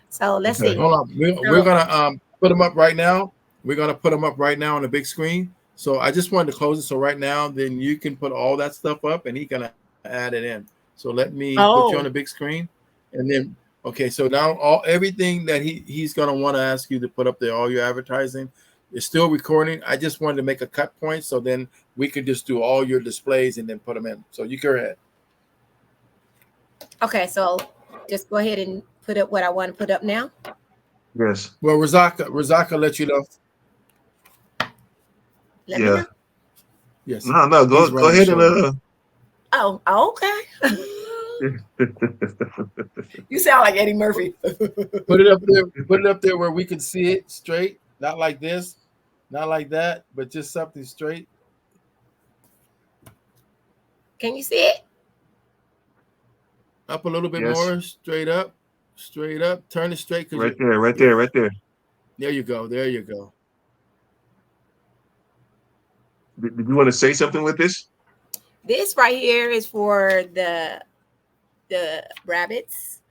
So let's Okay. see. Hold on. We're So gonna put them up right now. We're gonna put them up right now on the big screen. So I just wanted to close it. So right now, then you can put all that stuff up, and he's gonna add it in. So let me put you on the big oh, screen, and then okay. So now everything that he's gonna want to ask you to put up there, all your advertising, is still recording. I just wanted to make a cut point, so then we could just do all your displays and then put them in. So you go ahead. okay. So just go ahead and put up what I want to put up now. Yes. Well, Razaka let you know. Let me Yeah. know. Yes, No. he's Go running the ahead show now. and Oh, okay. You sound like Eddie Murphy. Put it up there. Put it up there where we can see it straight, not like this, not like that, but just something straight. Can you see it? Up a little bit yes. more, straight up, straight up. Turn it straight because Right you, there. Right yeah. there. Right there. There you go. There you go. Did you want to say something with this? This right here is for the rabbits.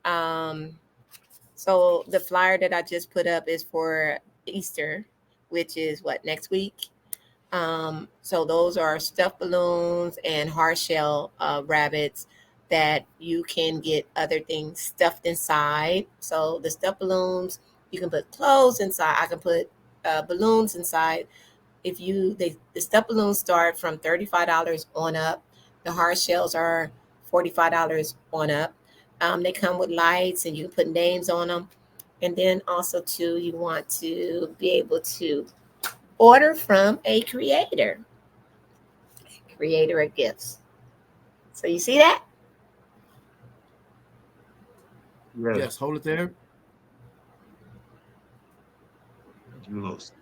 Um, so the flyer that I just put up is for Easter, which is what, next week. So those are stuffed balloons and hard shell rabbits that you can get other things stuffed inside. So the stuffed balloons, you can put clothes inside. I can put balloons inside. If you the stuffed balloons start from $35 on up. The hard shells are $45 on up. They come with lights and you can put names on them. And then also too, you want to be able to order from a creator of gifts. So you see that? Yes. Yes, hold it there. Jewelos.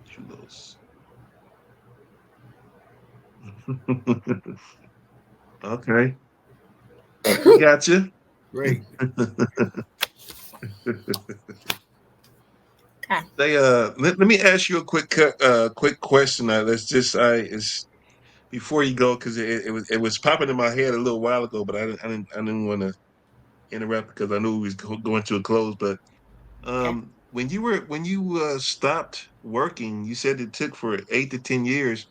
Jewelos. Okay. We got you. Great. Okay. They let me ask you a quick question. Let's just it's before you go because it was popping in my head a little while ago, but I didn't want to interrupt because I knew we was going to a close. But Okay. when you stopped working, you said it took for 8 to 10 years.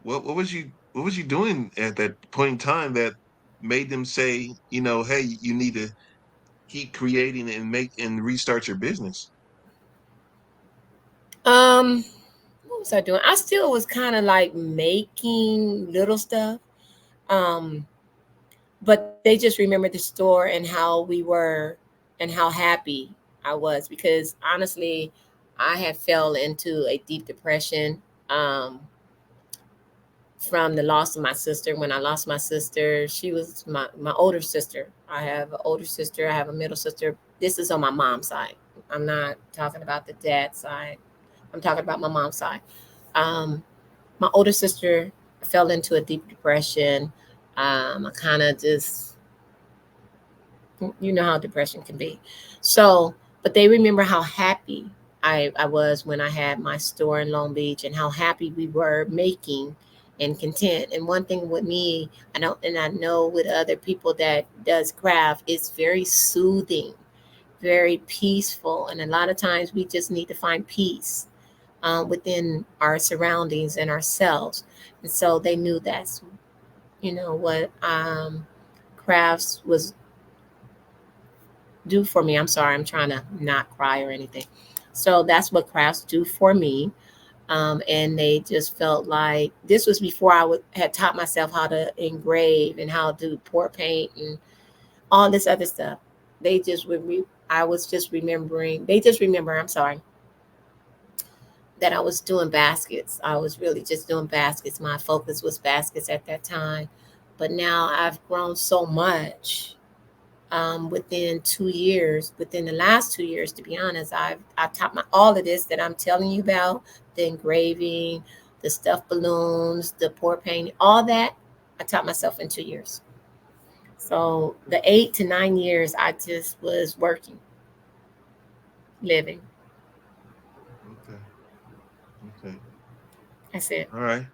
What was you doing at that point in time that made them say, hey, you need to keep creating and make and restart your business? Um, what was I doing? I still was kind of like making little stuff. Um, but they just remembered the store and how we were and how happy I was because honestly, I had fell into a deep depression from the loss of my sister. When I lost my sister, she was my older sister. I have an older sister, I have a middle sister. This is on my mom's side. I'm not talking about the dad side. I'm talking about my mom's side. Um, my older sister fell into a deep depression. I kind of just, you know how depression can be. So, but they remember how happy I was when I had my store in Long Beach and how happy we were making and content. And one thing with me, I know with other people that does craft, it's very soothing, very peaceful. And a lot of times we just need to find peace within our surroundings and ourselves. And so they knew that's, what crafts was do for me. I'm sorry, I'm trying to not cry or anything. So that's what crafts do for me. And they just felt like this was before had taught myself how to engrave and how to pour paint and all this other stuff. They just would. I was just remembering. They just remember. I'm sorry, that I was doing baskets. I was really just doing baskets. My focus was baskets at that time, but now I've grown so much within 2 years, within the last 2 years, to be honest. I've taught my all of this that I'm telling you about, the engraving, the stuffed balloons, the pour painting, all that. I taught myself in 2 years. So the 8 to 9 years, I just was working, living. Okay. Okay. That's it. All right.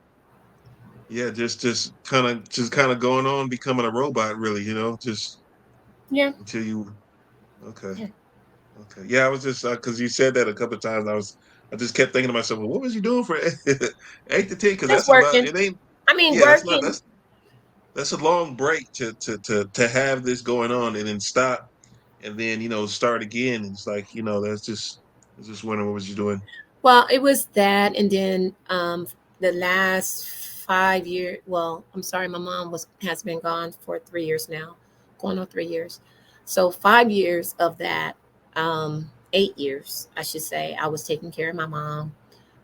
Yeah, just kind of going on becoming a robot, really, just Yeah. until you. Okay. Yeah. Okay. Yeah, I was just because you said that a couple of times. I just kept thinking to myself, well, what was you doing for 8 to 10? Because Just that's a lot. working. It ain't. I mean, Yeah, that's not. working. That's a long break to have this going on and then stop and then start again. It's like that's just. I was just wondering what was you doing. Well, it was that, and then the last 5 years. Well, I'm sorry, my mom has been gone for 3 years now, going on 3 years. So 5 years of that, 8 years, I should say, I was taking care of my mom.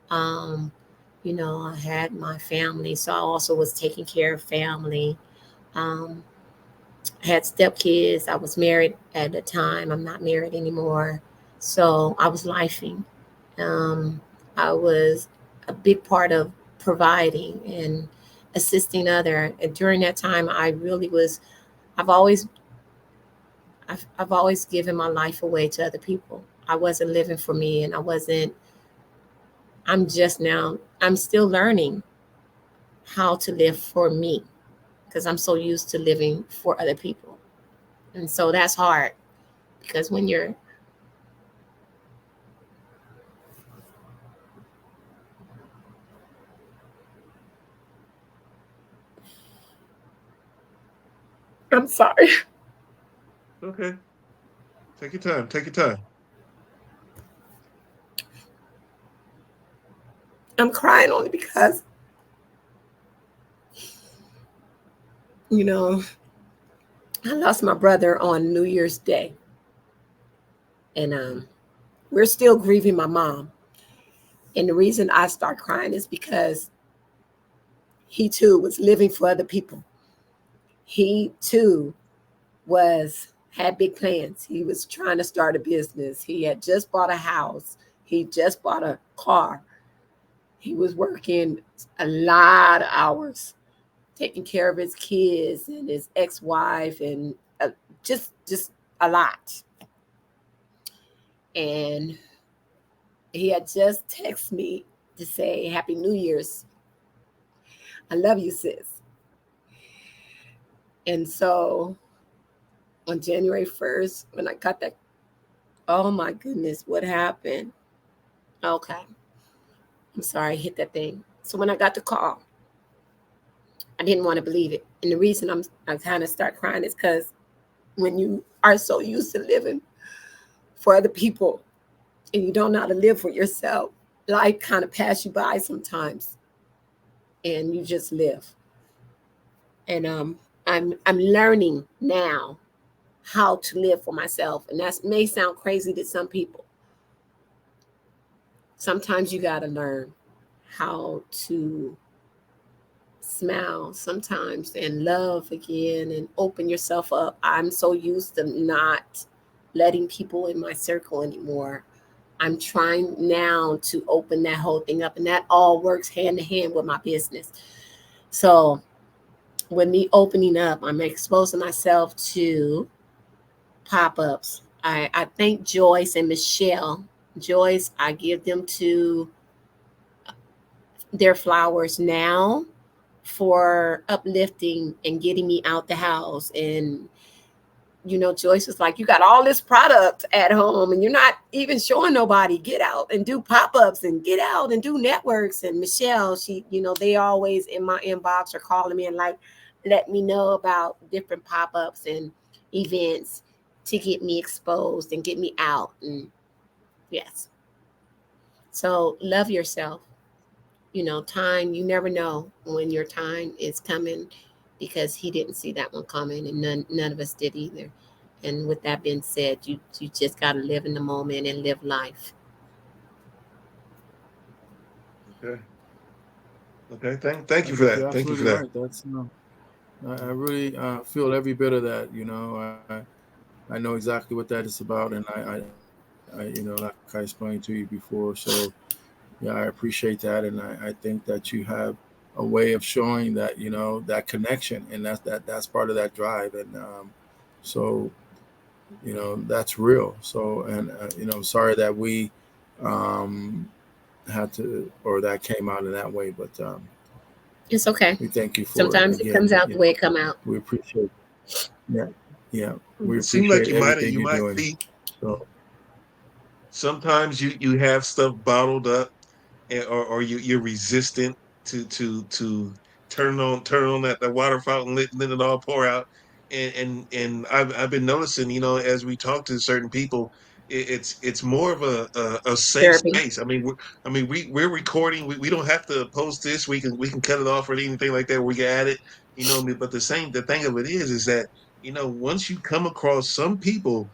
Um, I had my family, so I also was taking care of family. Um, I had stepkids. I was married at the time. I'm not married anymore, so I was lifing. Um, I was a big part of providing and assisting other. And during that time, I really was. I've always, I've always given my life away to other people. I wasn't living for me, and I wasn't. I'm just now. I'm still learning how to live for me because I'm so used to living for other people, and so that's hard because when you're. I'm sorry. Okay. Take your time. Take your time. I'm crying only because you know I lost my brother on New Year's Day, and we're still grieving my mom. And the reason I start crying is because he too was living for other people. He too had big plans. He was trying to start a business. He had just bought a house. He just bought a car. He was working a lot of hours, taking care of his kids and his ex-wife, and just a lot. And he had just texted me to say Happy New Year's. I love you, sis. And so on January 1st, when I got that, oh my goodness, what happened? Okay. I'm sorry, I hit that thing. So when I got the call, I didn't want to believe it. And the reason I kind of start crying is because when you are so used to living for other people and you don't know how to live for yourself, life kind of pass you by sometimes and you just live. And I'm learning now how to live for myself. And that may sound crazy to some people. Sometimes you got to learn how to smile sometimes and love again and open yourself up. I'm so used to not letting people in my circle anymore. I'm trying now to open that whole thing up, and that all works hand in hand with my business. So with me opening up, I'm exposing myself to pop-ups. I thank Joyce and Michelle. Joyce, I give them to their flowers now for uplifting and getting me out the house. And Joyce was like, you got all this product at home and you're not even showing nobody. Get out and do pop-ups and get out and do networks. And Michelle, she, they always in my inbox are calling me and like, let me know about different pop-ups and events to get me exposed and get me out. And yes. So love yourself. Time, you never know when your time is coming, because he didn't see that one coming, and none of us did either. And with that being said, you just got to live in the moment and live life. Okay. Okay. Thank you for that. You're Thank you for absolutely that. right. That's I really feel every bit of that. I know exactly what that is about, and like I explained to you before. So yeah, I appreciate that, and I think that you have a way of showing that that connection, and that's part of that drive, and so that's real. So, and I'm sorry that we um, had to, or that came out in that way, but It's okay. we thank you for Sometimes it comes again. out the way it come out. We appreciate, yeah, yeah, we It seemed like appreciate everything you you're might doing. be. So Sometimes you have stuff bottled up, or you're resistant to turn on that water fountain, let it all pour out. And I've been noticing, as we talk to certain people, it's more of a safe Therapy. space. We're recording. We don't have to post this. We can cut it off or anything like that. We can add it. But the thing of it is that once you come across some people,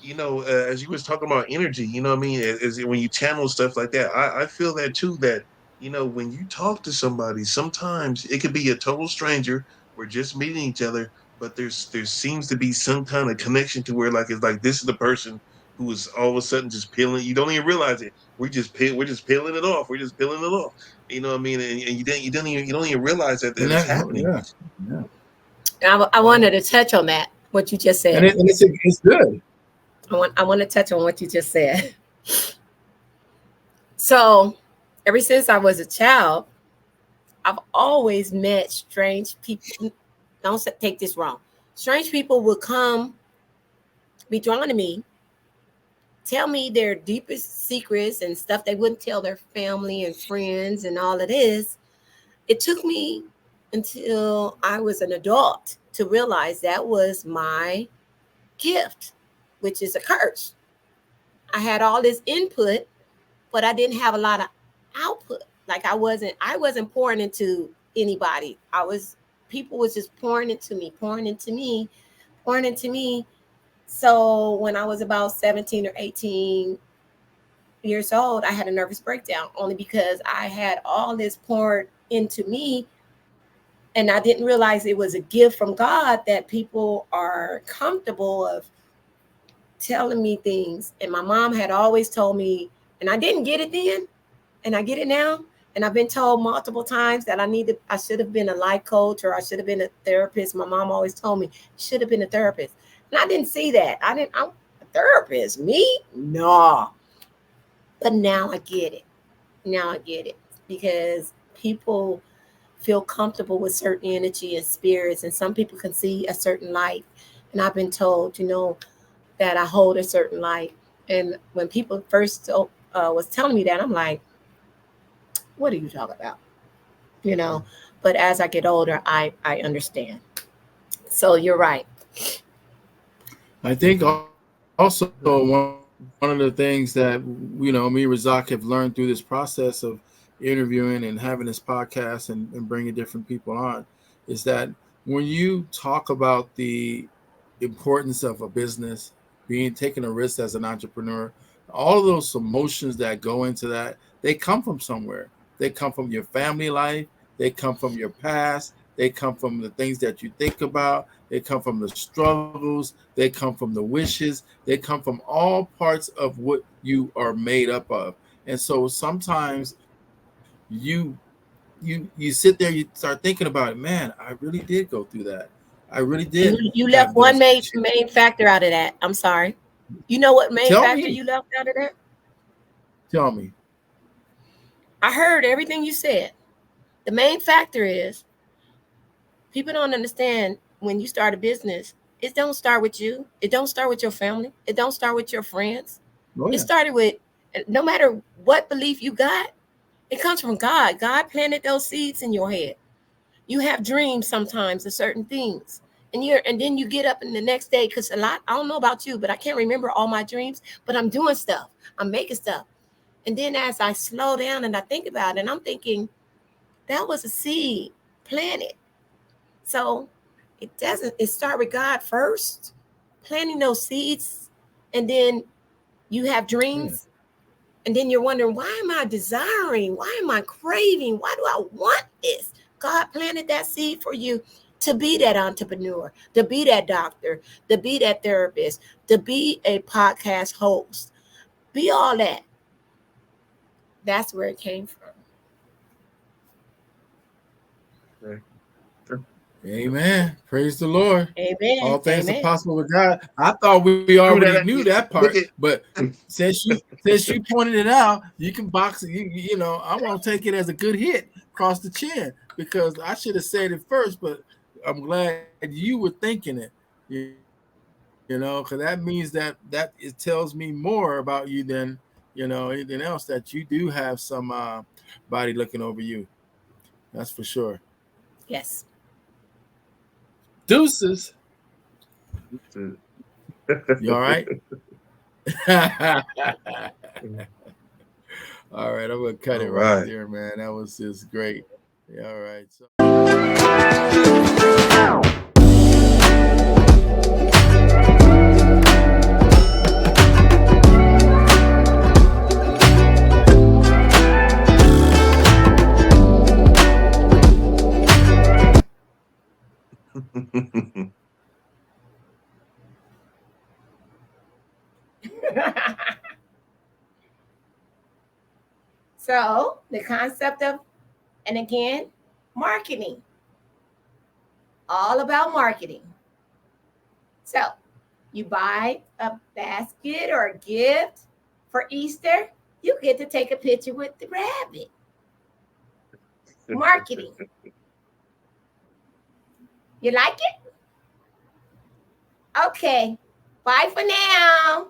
as you was talking about energy, what I mean, is when you channel stuff like that, I feel that too. That when you talk to somebody, sometimes it could be a total stranger. We're just meeting each other, but there seems to be some kind of connection to where like it's like this is the person who is all of a sudden just peeling. You don't even realize it. We're just peeling it off. We're just peeling it off. You know what I mean? And you don't even realize that and it's that happening. yeah, yeah, I wanted to touch on that, what you just and said. it's good. I want to touch on what you just said. So, ever since I was a child, I've always met strange people. Don't take this wrong. Strange people would come, be drawn to me, tell me their deepest secrets and stuff they wouldn't tell their family and friends and all of this. It took me until I was an adult to realize that was my gift, which is a curse. I had all this input, but I didn't have a lot of output. Like I wasn't pouring into anybody. People was just pouring into me, pouring into me, pouring into me. So when I was about 17 or 18, years old, I had a nervous breakdown only because I had all this poured into me. And I didn't realize it was a gift from God that people are comfortable of telling me things. And my mom had always told me, and I didn't get it then, and I get it now. And I've been told multiple times that I should have been a life coach, or I should have been a therapist. My mom always told me, should have been a therapist. And I didn't see that. I'm a therapist. Me? No. But now I get it. Now I get it. Because people feel comfortable with certain energy and spirits, and some people can see a certain light. And I've been told, that I hold a certain light. And when people first was telling me that, I'm like, what are you talking about? But as I get older, I understand. So you're right. I think also one of the things that me and Razak have learned through this process of interviewing and having this podcast and bringing different people on is that when you talk about the importance of a business, taking a risk as an entrepreneur, all of those emotions that go into that, they come from somewhere. They come from your family life. They come from your past. They come from the things that you think about. They come from the struggles. They come from the wishes. They come from all parts of what you are made up of. And so sometimes you sit there, you start thinking about it. Man, I really did go through that. I really did You have left those one main issues. main factor out of that. I'm sorry. You know what main Tell factor me. you left out of that? Tell me. I heard everything you said. The main factor is people don't understand when you start a business, it don't start with you. It don't start with your family. It don't start with your friends. Oh It yeah. started with, no matter what belief you got, it comes from God. God planted those seeds in your head. You have dreams sometimes of certain things. And then you get up in the next day, because I don't know about you, but I can't remember all my dreams, but I'm doing stuff. I'm making stuff. And then as I slow down and I think about it, and I'm thinking, that was a seed planted. So it start with God first, planting those seeds, and then you have Yeah. dreams, and then you're wondering, why am I desiring? Why am I craving? Why do I want this? God planted that seed for you to be that entrepreneur, to be that doctor, to be that therapist, to be a podcast host, be all that. That's where it came from. Okay. Sure. Amen. Praise the Lord. Amen. All things are Amen. possible with God. I thought we True already that. knew that part, Look at. but since you pointed it out, you can box it. I'm gonna take it as a good hit across the chin because I should have said it first, but I'm glad you were thinking it. Because that means that it tells me more about you than anything else, that you do have some body looking over you. That's for sure. Yes. Deuces. You all right? All right, I'm gonna cut All it right right. there, man. That was just great. Yeah, all right. So So the concept of, and again, marketing, all about marketing. So you buy a basket or a gift for Easter, you get to take a picture with the rabbit. Marketing. You like it? Okay. Bye for now.